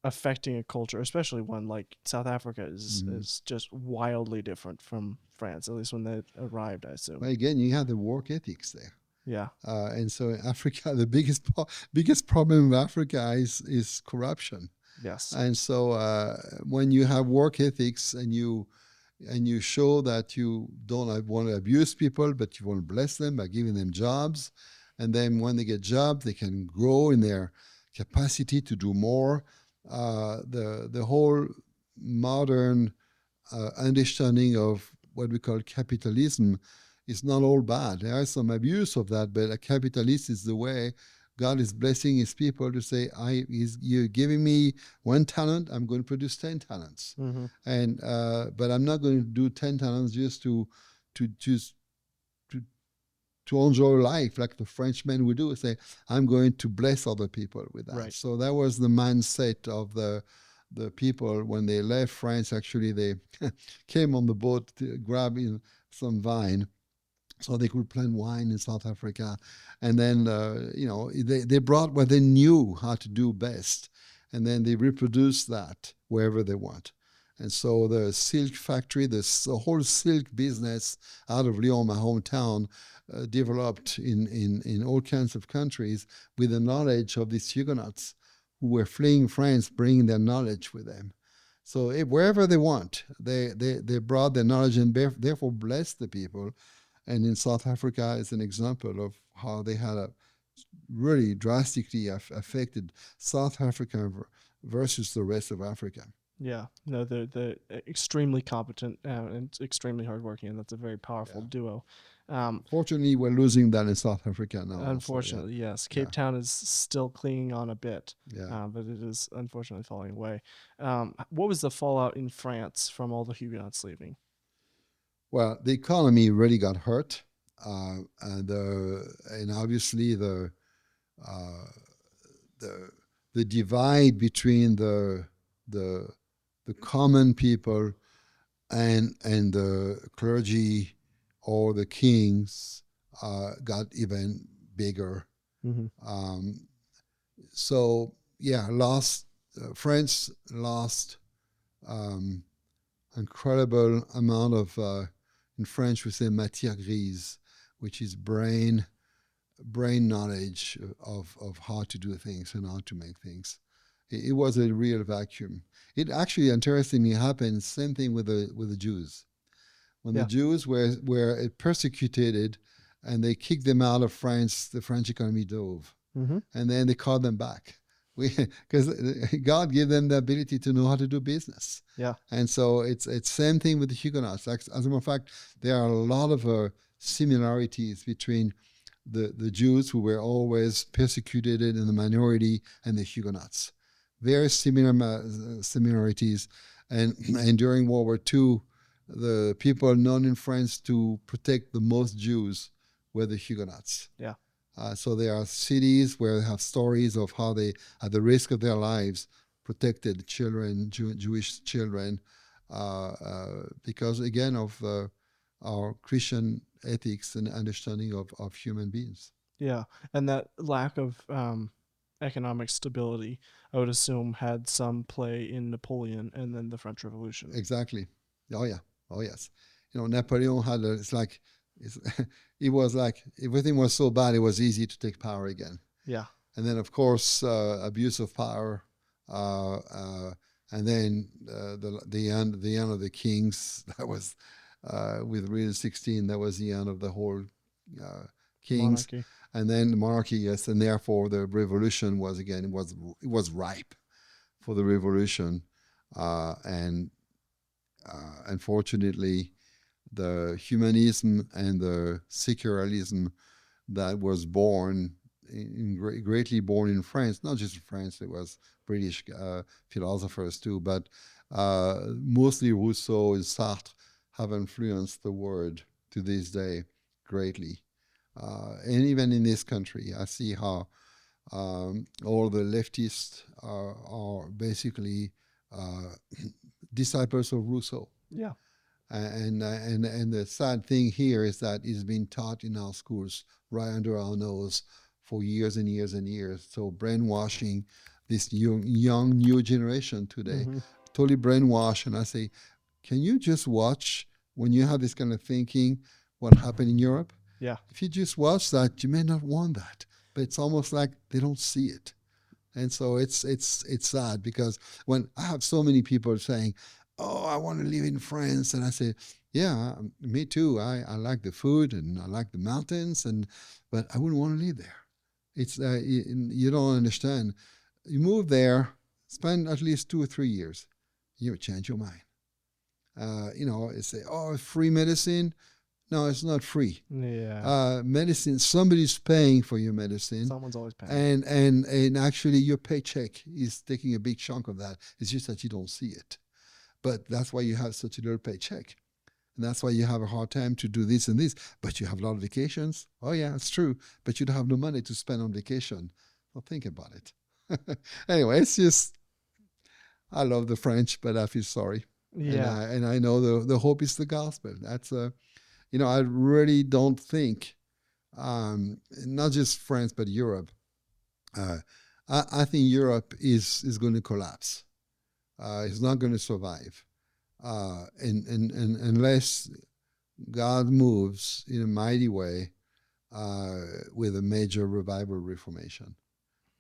affecting a culture, especially one like South Africa Mhm. is just wildly different from France, at least when they arrived, I assume. Well, again, you have the work ethics there. Yeah. And so in Africa, the biggest problem with Africa is corruption. Yes. And so when you have work ethics and you show that you don't want to abuse people, but you want to bless them by giving them jobs, and then when they get jobs, they can grow in their capacity to do more. The whole modern understanding of what we call capitalism is not all bad. There is some abuse of that, but a capitalist is the way God is blessing his people to say, you're giving me one talent, I'm going to produce 10 talents. Mm-hmm. And but I'm not going to do 10 talents just to just to, to enjoy life like the Frenchmen would do. Say, I'm going to bless other people with that. Right. So that was the mindset of the people when they left France. Actually, they came on the boat to grab some vine so they could plant wine in South Africa. And then, they brought what they knew how to do best. And then they reproduced that wherever they want. And so the silk factory, the whole silk business out of Lyon, my hometown, developed in all kinds of countries with the knowledge of these Huguenots who were fleeing France, bringing their knowledge with them. So wherever they want, they brought their knowledge and therefore blessed the people. And in South Africa is an example of how they had a really drastically affected South Africa versus the rest of Africa. Yeah. No, they're extremely competent, and extremely hardworking, and that's a very powerful Yeah. duo. Um, Fortunately, we're losing that in South Africa now. Also, yeah, Unfortunately, yes. yeah, Cape Town is still clinging on a bit, yeah. but it is unfortunately falling away. What was the fallout in France from all the Huguenots leaving? Well, the economy really got hurt, and obviously uh, the the divide between the the common people and the clergy or the kings got even bigger. Mm-hmm. Um, so yeah, lost France lost um, incredible amount of in French we say matière grise, which is brain knowledge of how to do things and how to make things. It was a real vacuum. It actually interestingly happened. Same thing with the Jews. When the Yeah. Jews were persecuted and they kicked them out of France, the French economy dove, Mm-hmm. and then they called them back. Because God gave them the ability to know how to do business. Yeah. And so it's same thing with the Huguenots. Like, as a matter of fact, there are a lot of similarities between the Jews who were always persecuted in the minority and the Huguenots. Very similar similarities. And during World War II, the people known in France to protect the most Jews were the Huguenots. Yeah. So there are cities where they have stories of how they, at the risk of their lives, protected children, Jewish children, because again of our Christian ethics and understanding of human beings. Yeah. And that lack of economic stability, I would assume, had some play in Napoleon and then the French Revolution. Exactly. Oh yeah. Oh yes. Napoleon had it's, it was like everything was so bad it was easy to take power again. Yeah. And then of course abuse of power, and then the end of the kings. That was with Louis XVI. That was the end of the whole kings, Monarchy. and then the monarchy. Yes, and therefore the revolution was again it was ripe for the revolution, and unfortunately, the humanism and the secularism that was born greatly born in France. Not just in France, it was British philosophers too, but mostly Rousseau and Sartre have influenced the world to this day greatly. And even in this country, I see how all the leftists are basically uh, disciples of Rousseau. Yeah. And the sad thing here is that it's been taught in our schools right under our nose for years and years and years. So brainwashing this young new generation today, Mm-hmm. totally brainwashed. And I say, can you just watch when you have this kind of thinking what happened in Europe? Yeah. If you just watch that, you may not want that, but it's almost like they don't see it. And so it's sad because when I have so many people saying, "Oh, I want to live in France," and I say, "Yeah, me too. I like the food and I like the mountains, but I wouldn't want to live there. It's you don't understand. You move there, spend at least 2 or 3 years, you change your mind. You say, oh, free medicine. No, it's not free. Yeah. Medicine, somebody's paying for your medicine, Someone's always paying. and actually your paycheck is taking a big chunk of that. It's just that you don't see it. But that's why you have such a little paycheck. And that's why you have a hard time to do this and this. But you have a lot of vacations. Oh, yeah, it's true. But you don't have no money to spend on vacation. Well, think about it. Anyway, it's just, I love the French, but I feel sorry. Yeah. And I know the hope is the gospel. That's I really don't think, not just France, but Europe. Uh, I think Europe is going to collapse. It's not going to survive. And unless God moves in a mighty way with a major revival reformation.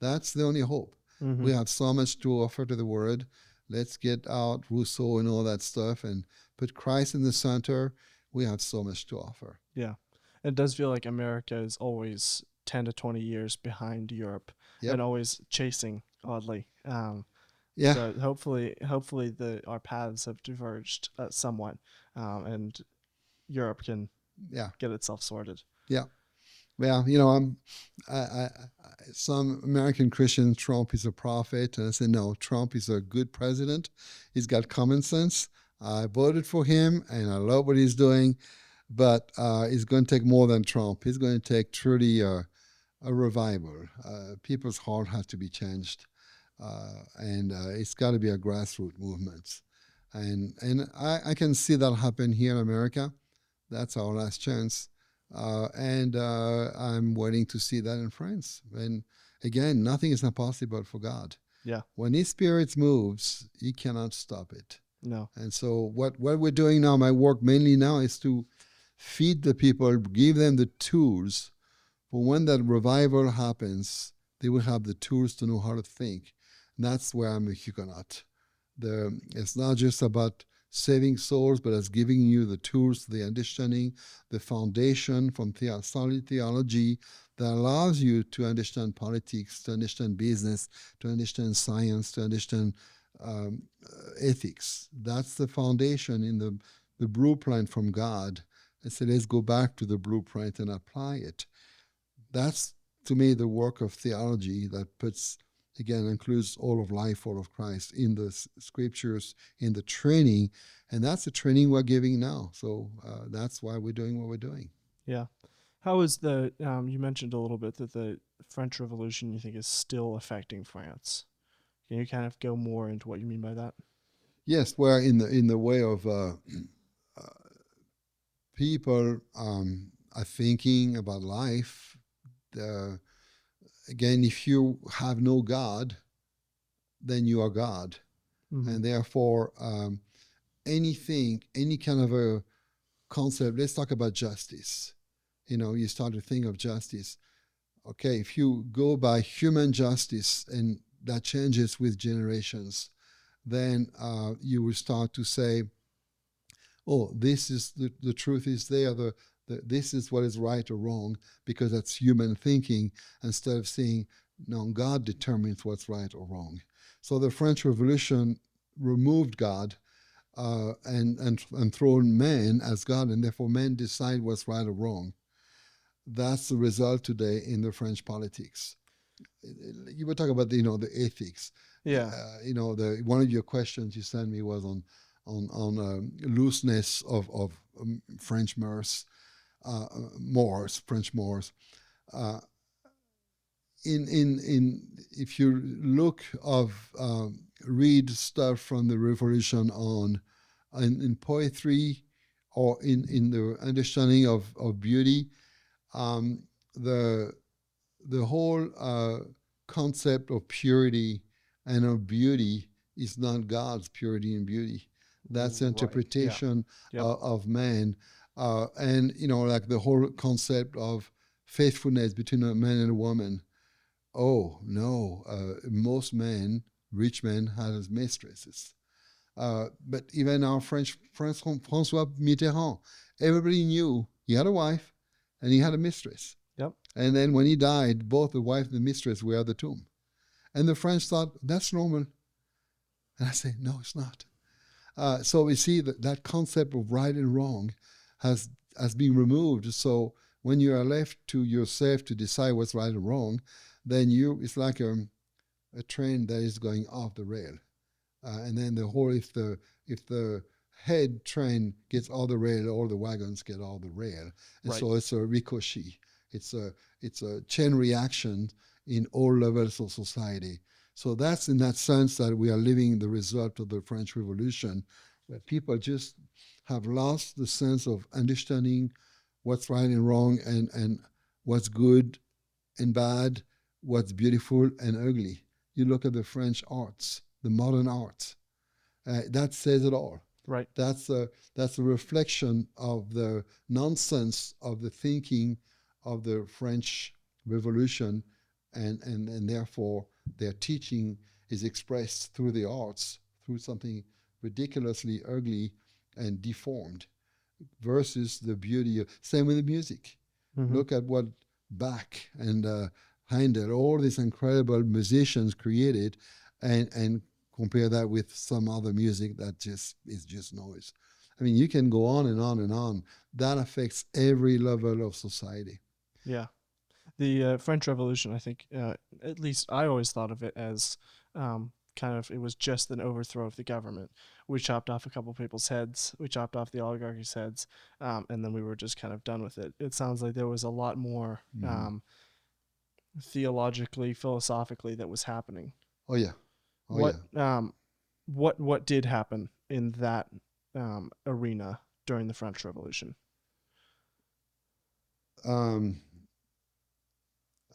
That's the only hope. Mm-hmm. We have so much to offer to the world. Let's get out Rousseau and all that stuff and put Christ in the center. We have so much to offer. Yeah. It does feel like America is always 10 to 20 years behind Europe Yep. and always chasing, oddly. Yeah. So hopefully our paths have diverged somewhat, and Europe can Yeah. get itself sorted. Yeah. Well, some American Christians, Trump is a prophet. And I say, no, Trump is a good president. He's got common sense. I voted for him and I love what he's doing. But it's going to take more than Trump. It's going to take truly a revival. People's heart has to be changed. And it's got to be a grassroots movement. And I can see that happen here in America. That's our last chance. And I'm waiting to see that in France. And again, nothing is impossible for God. Yeah. When His Spirit moves, He cannot stop it. No. And so what we're doing now, my work mainly now is to feed the people, give them the tools for when that revival happens, they will have the tools to know how to think. And that's where I'm a Huguenot. It's not just about saving souls, but it's giving you the tools, the understanding, the foundation from solid theology that allows you to understand politics, to understand business, to understand science, to understand ethics. That's the foundation in the blueprint from God. I said, let's go back to the blueprint and apply it. That's, to me, the work of theology that puts, again, includes all of life, all of Christ in the scriptures, in the training. And that's the training we're giving now. So that's why we're doing what we're doing. Yeah. How is you mentioned a little bit that the French Revolution, you think, is still affecting France. Can you kind of go more into what you mean by that? Yes, we're in the way of people are thinking about life. Again, if you have no God, then you are God. Mm-hmm. And therefore, any kind of a concept, let's talk about justice. You start to think of justice. Okay, if you go by human justice and that changes with generations, then you will start to say, oh, this is the truth is there, this is what is right or wrong, because that's human thinking, instead of saying, no, God determines what's right or wrong. So the French Revolution removed God and thrown man as God, and therefore men decide what's right or wrong. That's the result today in the French politics. You were talking about the ethics. Yeah. The one of your questions you sent me was on looseness of French mores, French mores. Uh, in if you look of read stuff from the Revolution on in poetry or in the understanding of beauty, um, the the whole concept of purity and of beauty is not God's purity and beauty. That's the Right. Yeah. interpretation Yep. of man, and like the whole concept of faithfulness between a man and a woman. Oh no, most men, rich men, had mistresses. But even our Francois Mitterrand, everybody knew he had a wife and he had a mistress. Yep. And then when he died, both the wife and the mistress were at the tomb. And the French thought, that's normal. And I say, no, it's not. So we see that concept of right and wrong has been removed. So when you are left to yourself to decide what's right and wrong, then it's like a train that is going off the rail. And then if the head train gets all the rail, all the wagons get all the rail. And so it's a ricochet. It's a chain reaction in all levels of society. So that's in that sense that we are living the result of the French Revolution, where people just have lost the sense of understanding what's right and wrong and what's good and bad, what's beautiful and ugly. You look at the French arts, the modern arts, that says it all. Right. That's a reflection of the nonsense of the thinking of the French Revolution, and therefore their teaching is expressed through the arts, through something ridiculously ugly and deformed, versus the beauty of, same with the music. Mm-hmm. Look at what Bach and Handel, all these incredible musicians created, and compare that with some other music that is just noise. I mean, you can go on and on and on. That affects every level of society. Yeah. The French Revolution, I think, at least I always thought of it as kind of, it was just an overthrow of the government. We chopped off a couple people's heads, we chopped off the oligarchy's heads, and then we were just kind of done with it. It sounds like there was a lot more theologically, philosophically that was happening. Oh yeah. What did happen in that arena during the French Revolution?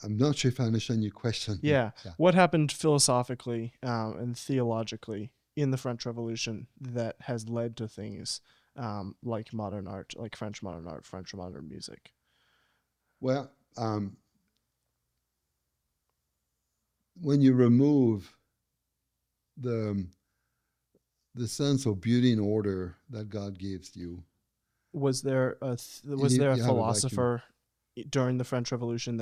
I'm not sure if I understand your question. Yeah. What happened philosophically and theologically in the French Revolution that has led to things like modern art, like French modern art, French modern music? Well, when you remove the sense of beauty and order that God gives you, was there a philosopher during the French Revolution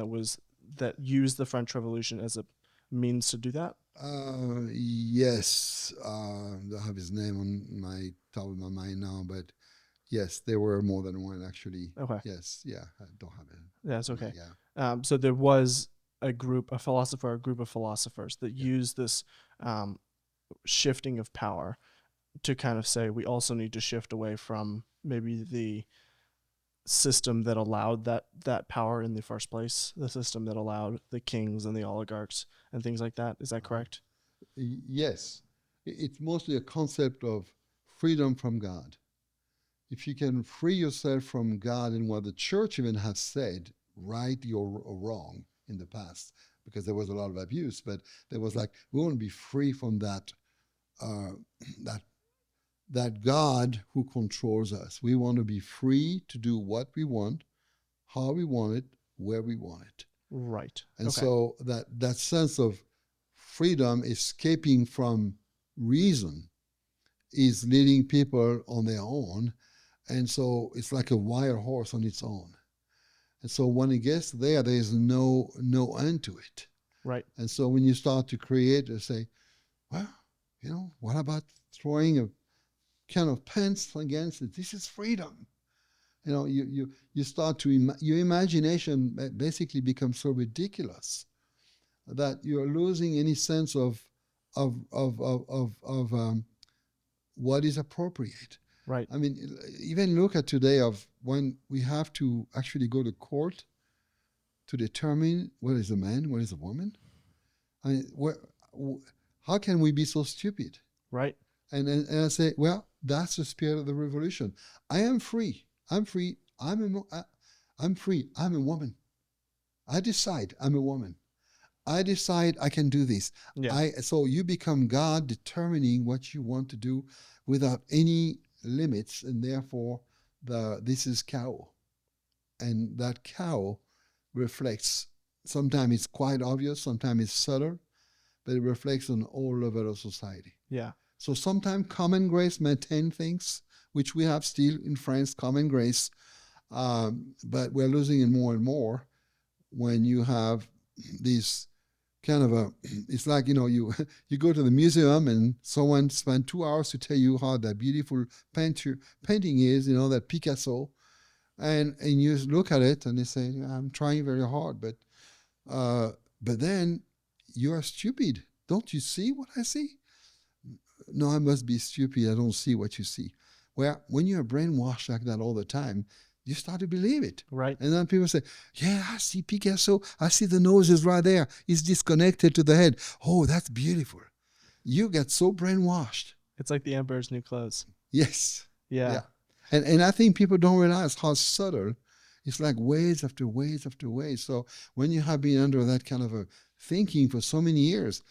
that used the French Revolution as a means to do that? Yes, I don't have his name on my top of my mind now, but yes, there were more than one actually. Okay. Yes, yeah, I don't have it. That's okay. Yeah. So there was a group of philosophers that used this shifting of power to kind of say we also need to shift away from maybe the system that allowed that power in the first place, the system that allowed the kings and the oligarchs and things like that. Is that correct? Yes. It's mostly a concept of freedom from God. If you can free yourself from God and what the church even has said, right or wrong in the past, because there was a lot of abuse, but there was like, we want to be free from that God who controls us. We want to be free to do what we want, how we want it, where we want it. Right. And so that sense of freedom, escaping from reason, is leading people on their own. And so it's like a wild horse on its own. And so when it gets there, there's no end to it. Right. And so when you start to create, you say, well, what about throwing a can of pence against it? This is freedom. You start to your imagination basically becomes so ridiculous that you're losing any sense of what is appropriate. Right. I mean, even look at today of when we have to actually go to court to determine what is a man, what is a woman. I mean, how can we be so stupid? Right. And I say, well, that's the spirit of the revolution. I am free. I'm free. I'm free. I'm a woman. I decide I'm a woman. I decide I can do this. Yeah. So you become God determining what you want to do without any limits, and therefore this is cow. And that cow reflects, sometimes it's quite obvious, sometimes it's subtle, but it reflects on all level of society. Yeah. So sometimes common grace maintain things, which we have still in France, common grace, but we're losing it more and more when you have these kind of it's like, you go to the museum and someone spent 2 hours to tell you how that beautiful painting is, that Picasso, and you look at it and they say, I'm trying very hard, but then you are stupid. Don't you see what I see? No, I must be stupid. I don't see what you see. Well, when you're brainwashed like that all the time, you start to believe it. Right. And then people say, yeah, I see Picasso. I see the nose is right there. It's disconnected to the head. Oh, that's beautiful. You get so brainwashed. It's like the Emperor's New Clothes. Yes. Yeah. And I think people don't realize how subtle. It's like waves after waves after waves. So when you have been under that kind of a thinking for so many years,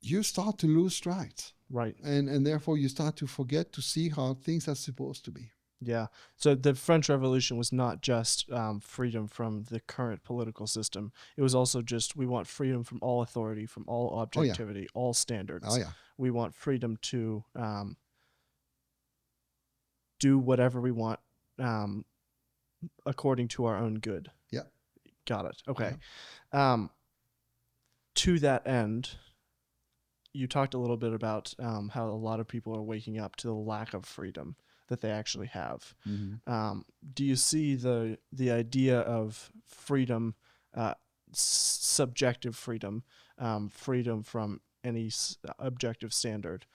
you start to lose stride. Right. And therefore you start to forget to see how things are supposed to be. Yeah. So the French Revolution was not just freedom from the current political system. It was also just, we want freedom from all authority, from all objectivity, all standards. Oh, yeah. We want freedom to do whatever we want according to our own good. Yeah. Got it. Okay. Yeah. To that end, you talked a little bit about how a lot of people are waking up to the lack of freedom that they actually have. Mm-hmm. Do you see the idea of freedom, subjective freedom, freedom from any objective standard,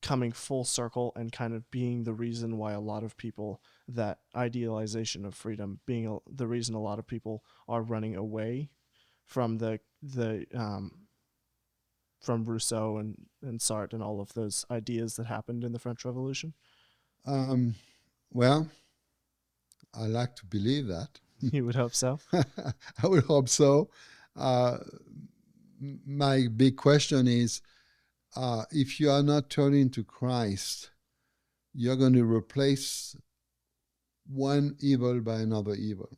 coming full circle and kind of being the reason why a lot of people, that idealization of freedom being the reason a lot of people are running away from from Rousseau and Sartre and all of those ideas that happened in the French Revolution? Well, I like to believe that. You would hope so. I would hope so. My big question is, if you are not turning to Christ, you're going to replace one evil by another evil.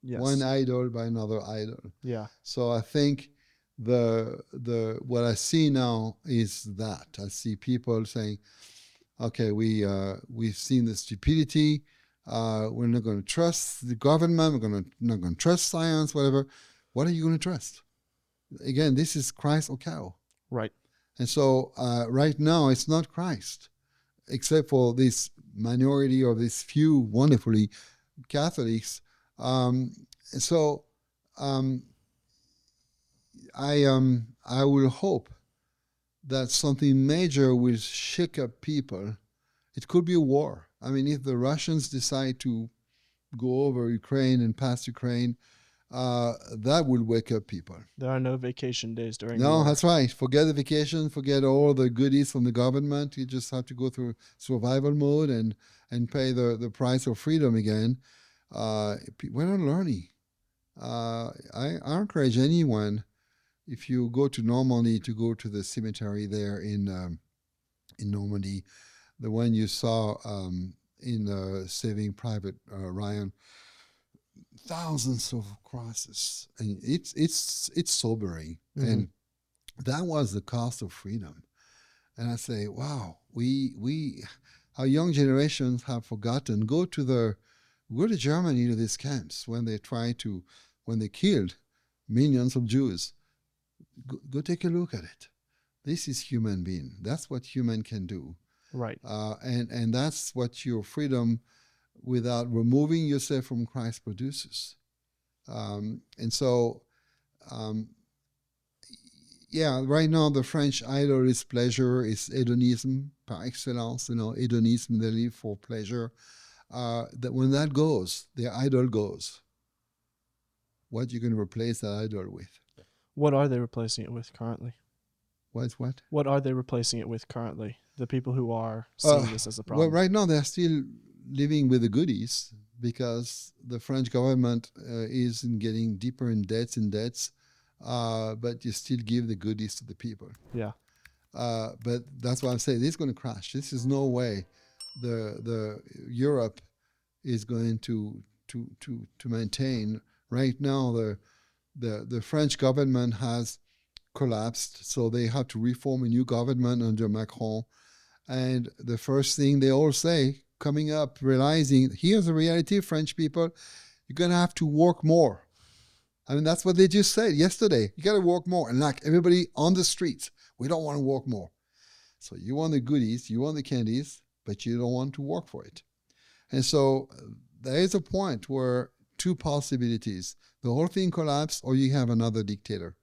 Yes. One idol by another idol. Yeah. So I think what I see now is that I see people saying, okay, we've seen the stupidity. We're not going to trust the government. We're not going to trust science, whatever. What are you going to trust? Again, this is Christ or cow. Right. And so right now, it's not Christ, except for this minority or these few wonderfully Catholics. So I will hope that something major will shake up people. It could be a war. I mean, if the Russians decide to go over Ukraine and past Ukraine, that will wake up people. There are no vacation days during No, war. That's right. Forget the vacation, forget all the goodies from the government. You just have to go through survival mode and pay the price of freedom again. We're not learning. I encourage anyone, if you go to Normandy, to go to the cemetery there in Normandy, the one you saw in Saving Private Ryan. Thousands of crosses, and it's sobering. Mm-hmm. And that was the cost of freedom. And I say, wow, we our young generations have forgotten. Go to Germany, to these camps when they killed millions of Jews. Go take a look at it. This is human being. That's what human can do. Right. And that's what your freedom without removing yourself from Christ produces. And so, um, yeah, right now the French idol is pleasure, is hedonism par excellence. Hedonism, they live for pleasure. That when that goes, their idol goes. What you can replace that idol with? What are they replacing it with currently? What? What are they replacing it with currently? The people who are Uh, seeing this as a well, problem. right now they're still living with the goodies because the French government is in getting deeper in debts, but you still give the goodies to the people. Yeah. But that's why I'm saying this is going to crash. This is no way the Europe is going to maintain. Right now the French government has collapsed, so they have to reform a new government under Macron. And the first thing they all say coming up, realizing here's the reality, French people, you're going to have to work more. I mean, that's what they just said yesterday. You got to work more. And like everybody on the streets, we don't want to work more. So you want the goodies, you want the candies, but you don't want to work for it. And so there is a point where two possibilities. The whole thing collapses or you have another dictator.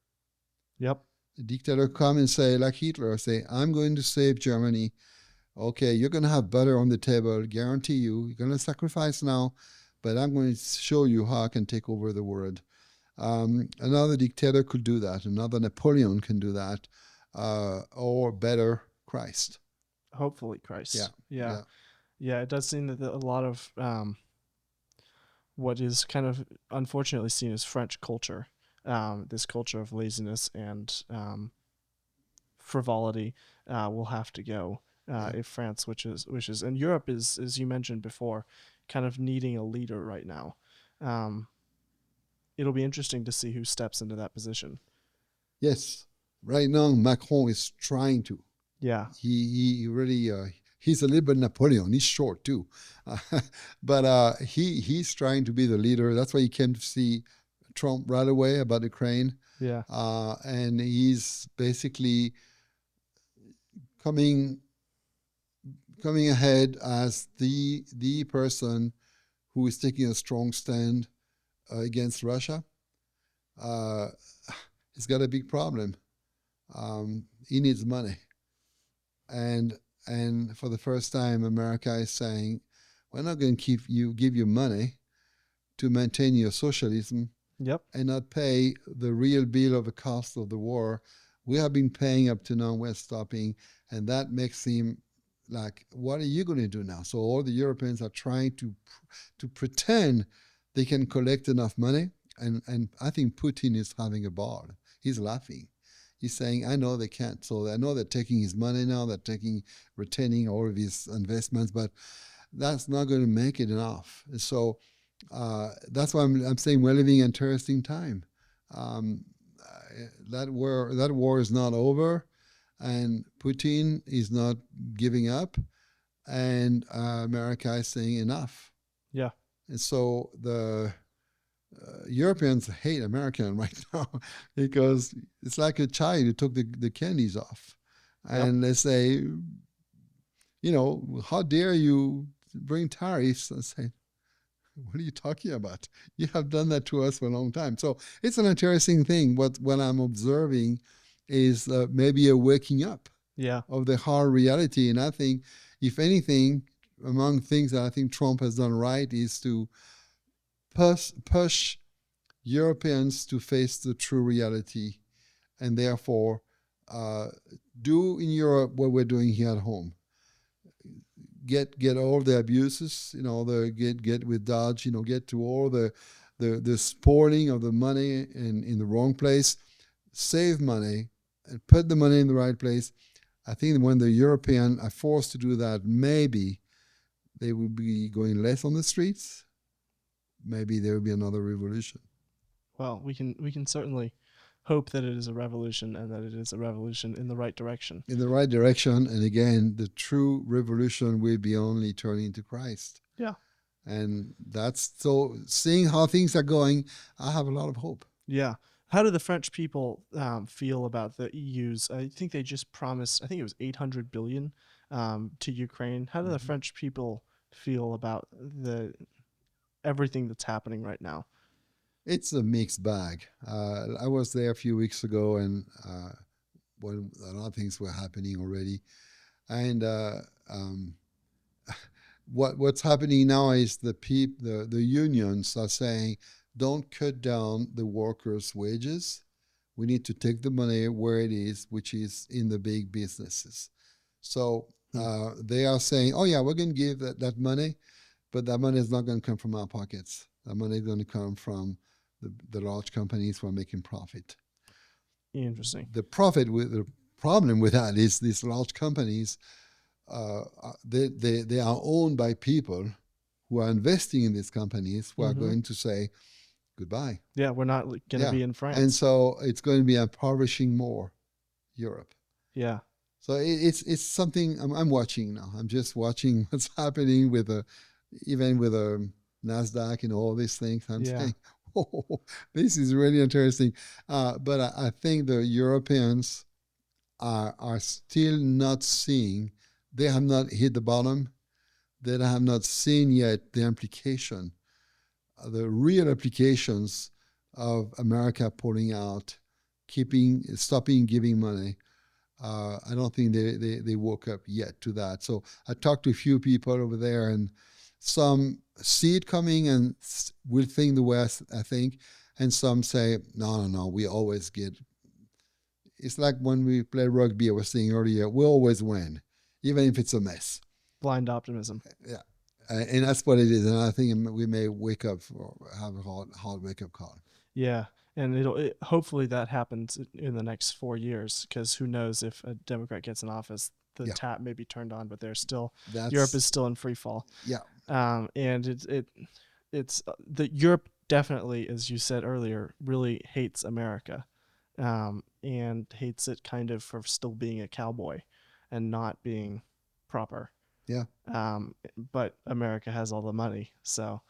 Yep. The dictator come and say, like Hitler, say, I'm going to save Germany. Okay, you're going to have butter on the table, guarantee you. You're going to sacrifice now, but I'm going to show you how I can take over the world. Another dictator could do that. Another Napoleon can do that. Or better, Christ. Hopefully Christ. Yeah. Yeah. Yeah. Yeah. It does seem that a lot of what is kind of unfortunately seen as French culture, this culture of laziness and frivolity, will have to go if France wishes. And Europe is, as you mentioned before, kind of needing a leader right now. It'll be interesting to see who steps into that position. Yes. Right now, Macron is trying to. Yeah. He really he's a little bit Napoleon. He's short too, but he's trying to be the leader. That's why he came to see Trump right away about Ukraine. Yeah. And he's basically coming ahead as the person who is taking a strong stand against Russia. He's got a big problem. He needs money. And for the first time, America is saying, we're not going to give you money to maintain your socialism. Yep. And not pay the real bill of the cost of the war. We have been paying up to now, we're stopping. And that makes him like, what are you going to do now? So all the Europeans are trying to pretend they can collect enough money. And I think Putin is having a ball. He's laughing. He's saying, I know they can't. So I know they're taking his money now. They're retaining all of his investments, but that's not going to make it enough. And so that's why I'm saying we're living an interesting time. That war is not over, and Putin is not giving up, and America is saying enough. Yeah. And so the Europeans hate American right now because it's like a child who took the candies off. And they say, how dare you bring tariffs? I say, what are you talking about? You have done that to us for a long time. So it's an interesting thing. What I'm observing is maybe a waking up of the hard reality. And I think, if anything, among things that I think Trump has done right is to push Europeans to face the true reality, and therefore do in Europe what we're doing here at home. Get all the abuses, get with Dodge, get to all the sporting of the money in the wrong place, save money, and put the money in the right place. I think when the Europeans are forced to do that, maybe they will be going less on the streets. Maybe there will be another revolution. Well, we can certainly hope that it is a revolution, and that it is a revolution in the right direction. In the right direction, and again, the true revolution will be only turning to Christ. Yeah. And that's so. Seeing how things are going, I have a lot of hope. Yeah. How do the French people feel about the EU's? I think they just promised. I think it was 800 billion to Ukraine. How do the French people feel about the everything that's happening right now? It's a mixed bag. I was there a few weeks ago, and when a lot of things were happening already, and what's happening now is the unions are saying, don't cut down the workers' wages. We need to take the money where it is, which is in the big businesses. So they are saying, oh yeah, we're going to give that money, but that money is not going to come from our pockets. That money is going to come from the large companies who are making profit. Interesting. The problem with that is these large companies, they are owned by people who are investing in these companies who are going to say goodbye. Yeah, we're not going to Yeah. be in France. And so it's going to be impoverishing more Europe. Yeah. So it's something I'm watching now. I'm just watching what's happening with even with NASDAQ and all these things. I'm saying, oh, this is really interesting. But I think the Europeans are still not seeing, they have not hit the bottom. They have not seen yet the implication, the real applications of America pulling out, stopping giving money. I don't think they woke up yet to that. So I talked to a few people over there, and some see it coming and will think the way I think, and some say, no, we always get. It's like when we play rugby, I was saying earlier, we always win, even if it's a mess. Blind optimism. Yeah. And that's what it is. And I think we may wake up or have a hard wake up call. Yeah. And hopefully that happens in the next 4 years, because who knows, if a Democrat gets in office, the tap may be turned on, but Europe is still in free fall. Yeah. And it's the Europe definitely, as you said earlier, really hates America, and hates it kind of for still being a cowboy and not being proper. Yeah. But America has all the money, so.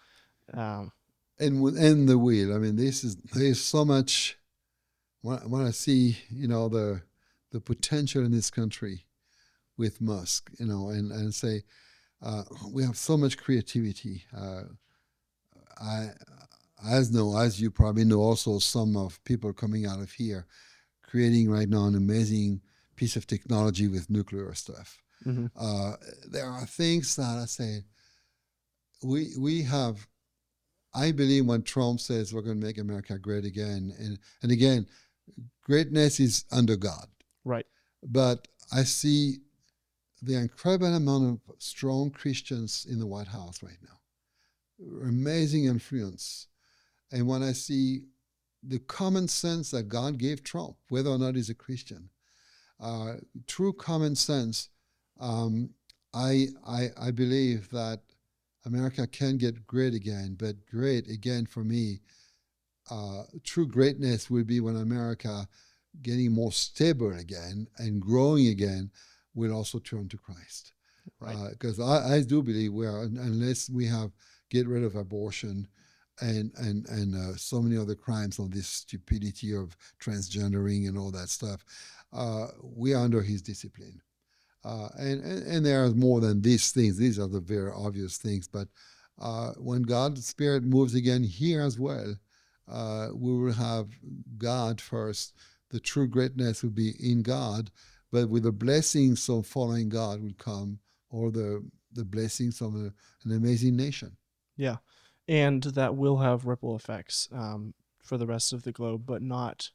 And the wheel. I mean, there's so much. When I see, the potential in this country with Musk, and say, we have so much creativity. As you probably know, also some of people coming out of here, creating right now an amazing piece of technology with nuclear stuff. Mm-hmm. There are things that I say, we have. I believe when Trump says we're going to make America great again, and again, greatness is under God. Right. But I see the incredible amount of strong Christians in the White House right now. Amazing influence. And when I see the common sense that God gave Trump, whether or not he's a Christian, true common sense, I believe that America can get great again, but great again for me, true greatness will be when America getting more stable again and growing again will also turn to Christ. Right. Because I do believe unless we get rid of abortion and so many other crimes on this stupidity of transgendering and all that stuff, we are under his discipline. And there are more than these things. These are the very obvious things. But when God's Spirit moves again here as well, we will have God first. The true greatness will be in God, but with the blessings of following God will come, or the blessings of an amazing nation. Yeah, and that will have ripple effects for the rest of the globe, but not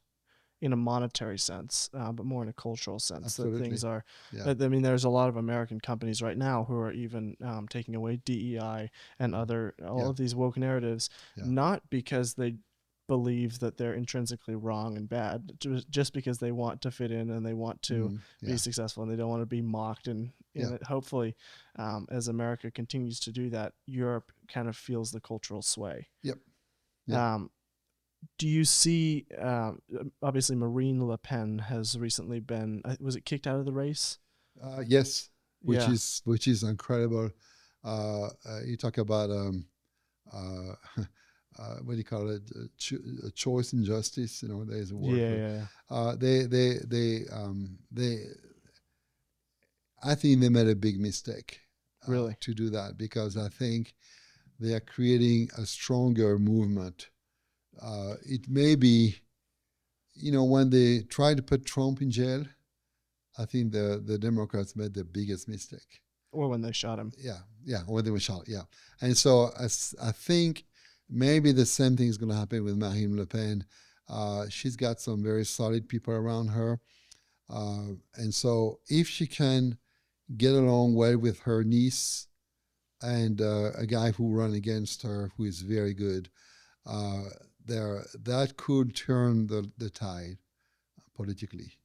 in a monetary sense, but more in a cultural sense. Absolutely. That things are. Yeah. I mean, there's a lot of American companies right now who are even taking away DEI and all of these woke narratives, not because they believe that they're intrinsically wrong and bad, just because they want to fit in and they want to be successful, and they don't want to be mocked. And hopefully, as America continues to do that, Europe kind of feels the cultural sway. Yep. Do you see, obviously Marine Le Pen has recently been, was it kicked out of the race? Yes, which is incredible. You talk about what do you call it? Choice injustice. There's a word for it. I think they made a big mistake. Really? to do that, because I think they are creating a stronger movement. It may be, when they tried to put Trump in jail, I think the Democrats made the biggest mistake. Or when they shot him. Yeah, when they were shot, yeah. And so I think maybe the same thing is going to happen with Marine Le Pen. She's got some very solid people around her. And so if she can get along well with her niece and a guy who ran against her who is very good, that could turn the tide politically.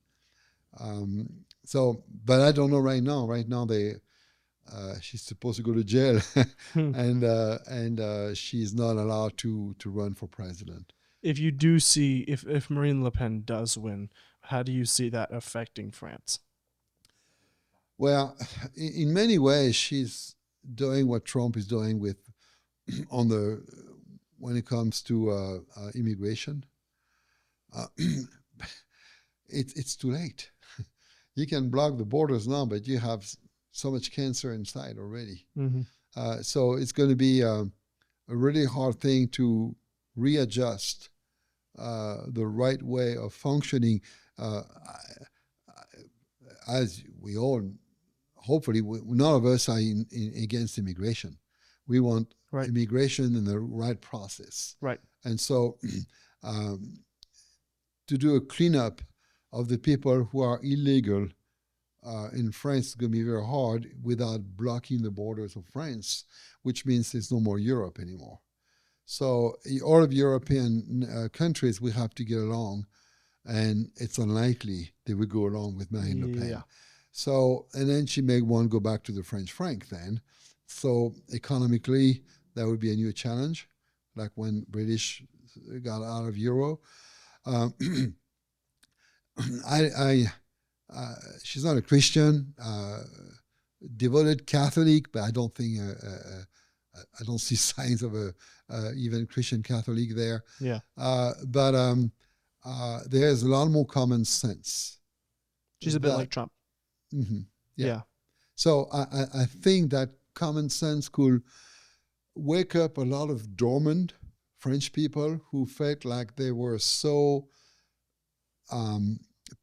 But I don't know right now. Right now, she's supposed to go to jail, Hmm. and she's not allowed to run for president. If you do see, if Marine Le Pen does win, how do you see that affecting France? Well, in many ways, she's doing what Trump is doing with on the when it comes to immigration. Uh, it's too late. You can block the borders now, but you have so much cancer inside already. Mm-hmm. So it's going to be a really hard thing to readjust the right way of functioning. As we all, hopefully, none of us are against immigration. We want Right. immigration in the right process. Right. And so to do a cleanup of the people who are illegal in France is going to be very hard without blocking the borders of France, which means there's no more Europe anymore. So all of European countries will have to get along, and it's unlikely they will go along with Marine Le Pen. Yeah. So, and then she may want to go back to the French franc then. So economically, that would be a new challenge, like when British got out of Euro. She's not a Christian, devoted Catholic, but I don't think I don't see signs of a even Christian Catholic there. Yeah. But there's a lot more common sense. She's a bit like Trump. Mm-hmm, Yeah. So I think that common sense could wake up a lot of dormant French people who felt like they were so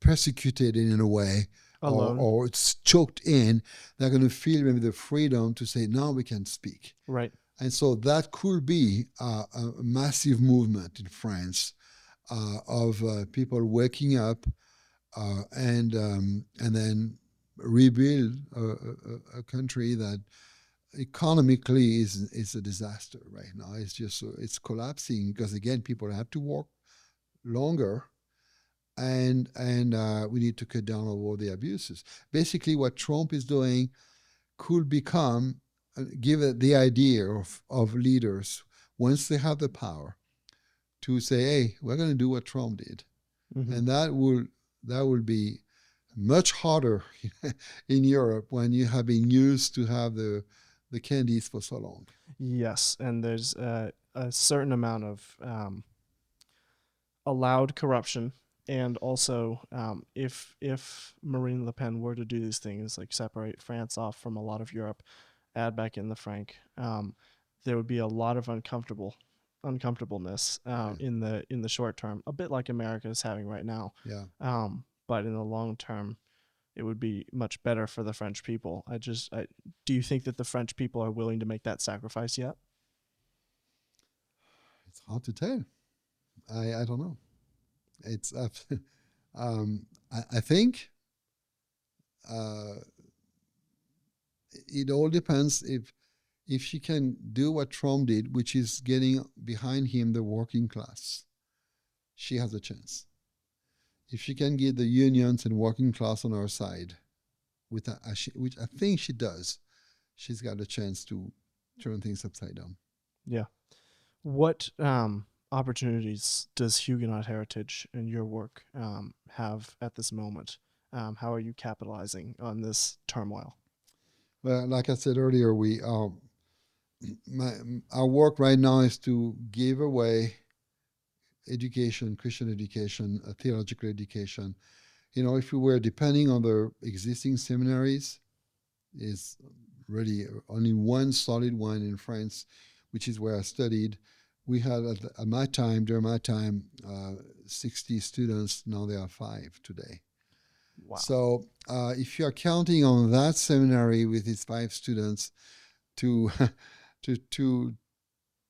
persecuted in a way, or it's choked in. They're going to feel maybe the freedom to say, now we can speak. Right. And so that could be a massive movement in France of people waking up and then rebuild a country that economically is a disaster right now. It's just it's collapsing because again people have to work longer, and we need to cut down on all the abuses. Basically, what Trump is doing could become give it the idea of leaders once they have the power to say, hey, we're going to do what Trump did. Mm-hmm. And that will be much harder in Europe when you have been used to have the candies for so long. Yes, and there's a certain amount of allowed corruption, and also if Marine Le Pen were to do these things like separate France off from a lot of Europe, add back in the franc, there would be a lot of uncomfortableness in the short term, a bit like America is having right now. Yeah. But in the long term, it would be much better for the French people. Do you think that the French people are willing to make that sacrifice yet? It's hard to tell. I don't know. It's I think it all depends if she can do what Trump did, which is getting behind him the working class. She has a chance. If she can get the unions and working class on her side, which I think she does, she's got a chance to turn things upside down. Yeah. What opportunities does Huguenot Heritage and your work have at this moment? How are you capitalizing on this turmoil? Well, like I said earlier, our work right now is to give away education, Christian education, theological education. If we were depending on the existing seminaries, is really only one solid one in France, which is where I studied. We had at my time, during my time, 60 students. Now there are 5 today. Wow. So if you are counting on that seminary with its 5 students to to to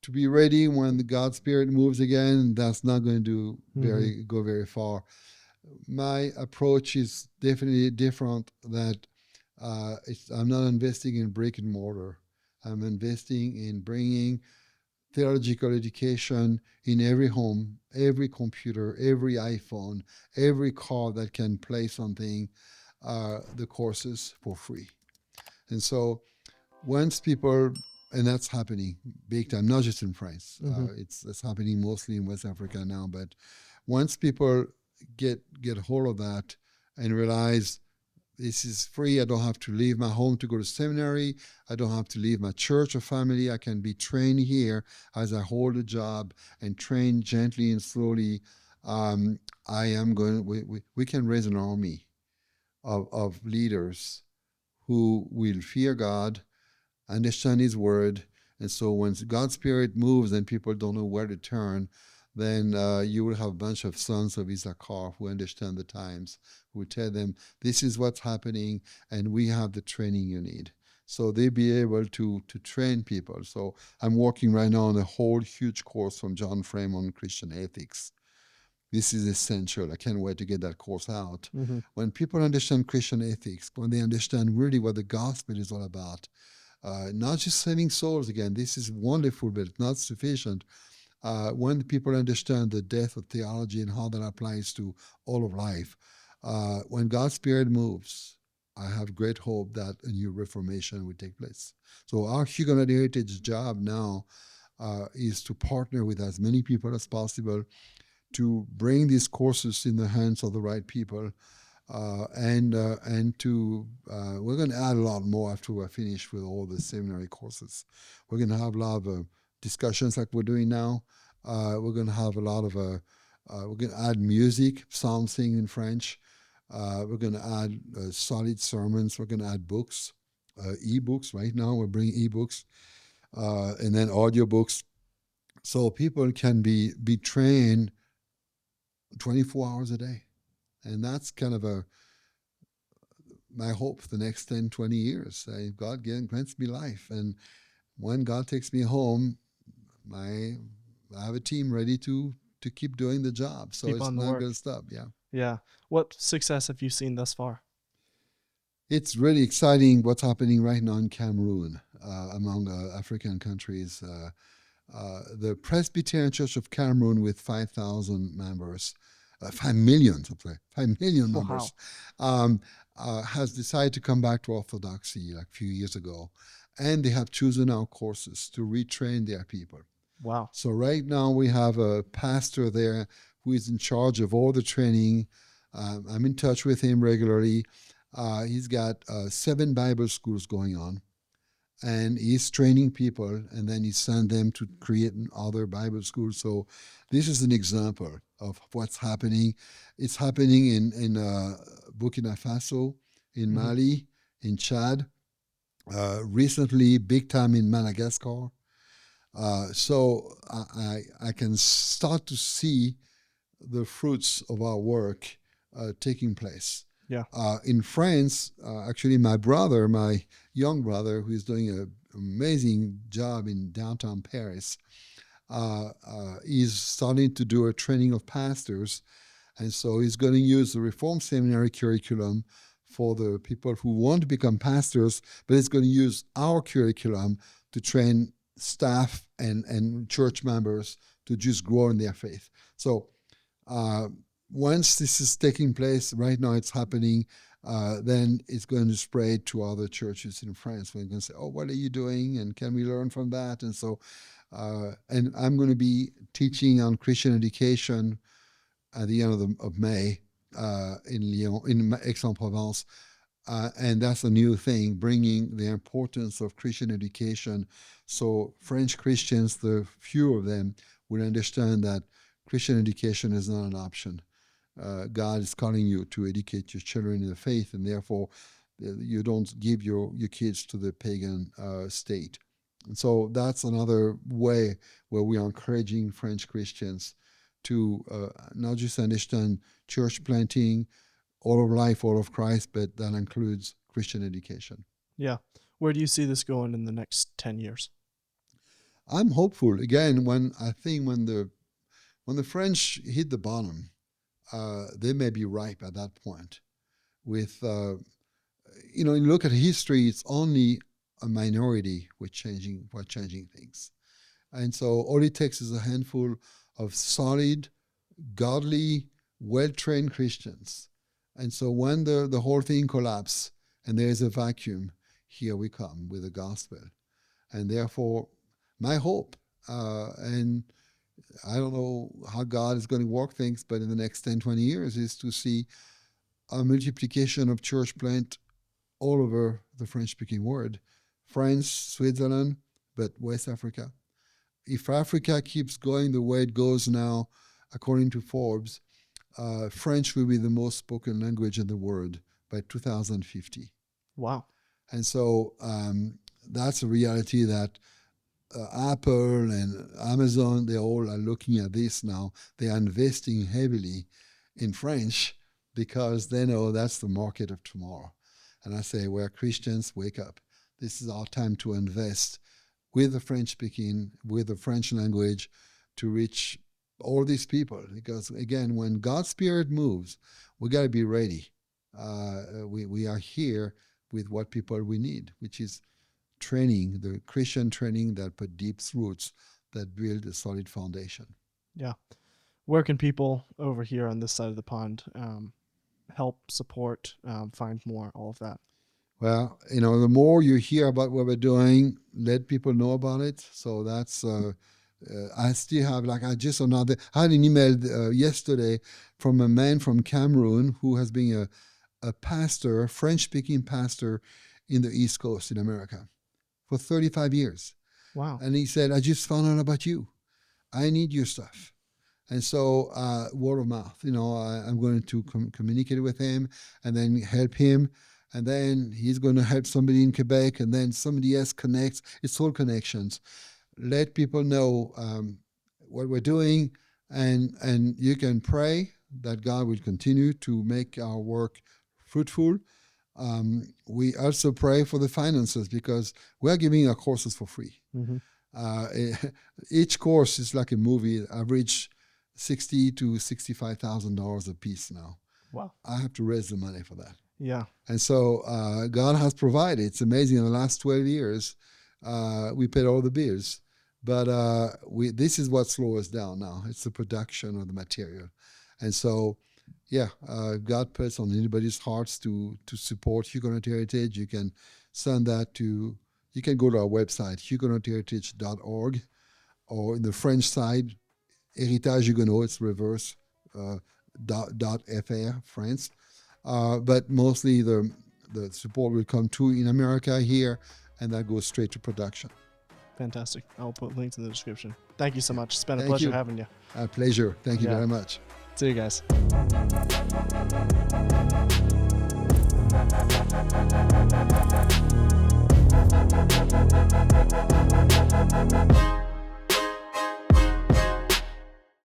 to be ready when the God Spirit moves again, that's not going to go very far. My approach is definitely different. That I'm not investing in brick and mortar. I'm investing in bringing theological education in every home, every computer, every iPhone, every car that can play something, the courses for free. And so once people, and that's happening big time, not just in France. It's happening mostly in West Africa now. But once people get hold of that and realize this is free, I don't have to leave my home to go to seminary. I don't have to leave my church or family. I can be trained here as I hold a job and train gently and slowly. I am going. We can raise an army of leaders who will fear God, understand His Word, and so when God's Spirit moves and people don't know where to turn, then you will have a bunch of sons of Issachar who understand the times, who tell them, this is what's happening, and we have the training you need. So they'll be able to train people. So I'm working right now on a whole huge course from John Frame on Christian ethics. This is essential. I can't wait to get that course out. When people understand Christian ethics, when they understand really what the gospel is all about, not just saving souls again, this is wonderful, but not sufficient. When people understand the depth of theology and how that applies to all of life, when God's Spirit moves, I have great hope that a new reformation will take place. So our Huguenot Heritage job now is to partner with as many people as possible to bring these courses in the hands of the right people, and to we're going to add a lot more after we're finished with all the seminary courses. We're going to have a lot of discussions like we're doing now. We're going to have a lot of we're going to add music, psalm singing in French. We're going to add solid sermons. We're going to add books, e-books. Right now we're bringing e-books, and then audiobooks, so people can be trained 24 hours a day. And that's kind of my hope for the next 10, 20 years. God grants me life. And when God takes me home, I have a team ready to keep doing the job. So Keep it's on the not work. going to stop. Yeah. Yeah. What success have you seen thus far? It's really exciting what's happening right now in Cameroon, among African countries. The Presbyterian Church of Cameroon, with 5,000 members, 5 million, 5 million members, Wow. has decided to come back to Orthodoxy like a few years ago. And they have chosen our courses to retrain their people. Wow. So right now we have a pastor there who is in charge of all the training. I'm in touch with him regularly. He's got 7 Bible schools going on, and he's training people, and then he sends them to create other Bible schools. So this is an example of what's happening. It's happening in Burkina Faso, in Mali, in Chad, recently big time in Madagascar. So I can start to see the fruits of our work taking place. Yeah. In France, actually, my young brother, who is doing an amazing job in downtown Paris, is starting to do a training of pastors. And so he's going to use the Reformed Seminary curriculum for the people who want to become pastors, but it's going to use our curriculum to train staff and church members to just grow in their faith. So once this is taking place, right now it's happening, then it's going to spread to other churches in France. We're going to say, oh, what are you doing? And can we learn from that? And so, and I'm going to be teaching on Christian education at the end of May in Lyon, in Aix-en-Provence. And that's a new thing, bringing the importance of Christian education. So French Christians, the few of them, will understand that Christian education is not an option. God is calling you to educate your children in the faith, and therefore You don't give your kids to the pagan state. And so that's another way where we are encouraging French Christians to not just understand church planting, all of life, all of Christ, but that includes Christian education. Yeah. Where do you see this going in the next 10 years? I'm hopeful. Again, when the French hit the bottom, they may be ripe at that point. With you look at history, it's only a minority who are changing things, and so all it takes is a handful of solid, godly, well-trained Christians. And so when the whole thing collapses and there is a vacuum, here we come with the gospel. And therefore, my hope, and I don't know how God is going to work things, but in the next 10, 20 years is to see a multiplication of church plant all over the French-speaking world. France, Switzerland, but West Africa. If Africa keeps going the way it goes now, according to Forbes, French will be the most spoken language in the world by 2050. Wow. And so that's a reality that Apple and Amazon, they all are looking at this now. They are investing heavily in French because they know that's the market of tomorrow. And I say, well, Christians, wake up. This is our time to invest with the French speaking, with the French language, to reach all these people. Because again, when God's Spirit moves, we got to be ready. We are here with what people we need, which is training, the Christian training that put deep roots, that build a solid foundation. Yeah. Where can people over here on this side of the pond help, support, find more, all of that? Well, the more you hear about what we're doing, let people know about it. So that's, I still have, I had an email yesterday from a man from Cameroon who has been a pastor, a French-speaking pastor in the East Coast in America for 35 years. Wow. And he said, I just found out about you. I need your stuff. And so word of mouth, I'm going to communicate with him and then help him. And then he's going to help somebody in Quebec, and then somebody else connects. It's all connections. Let people know what we're doing, and you can pray that God will continue to make our work fruitful. We also pray for the finances because we're giving our courses for free. Mm-hmm. Each course is like a movie, average $60,000 to $65,000 a piece now. Wow. I have to raise the money for that. Yeah. And so God has provided. It's amazing. In the last 12 years, we paid all the bills. But this is what slows us down now. It's the production of the material. And so, God puts on anybody's hearts to support Huguenot Heritage. You can send that you can go to our website, huguenotheritage.org, or in the French side, Héritage Huguenot, it's reverse, .fr, France. But mostly the support will come to in America here, and that goes straight to production. Fantastic. I'll put links in the description. Thank you so much. It's been a pleasure having you. A pleasure. Thank you very much. See you guys.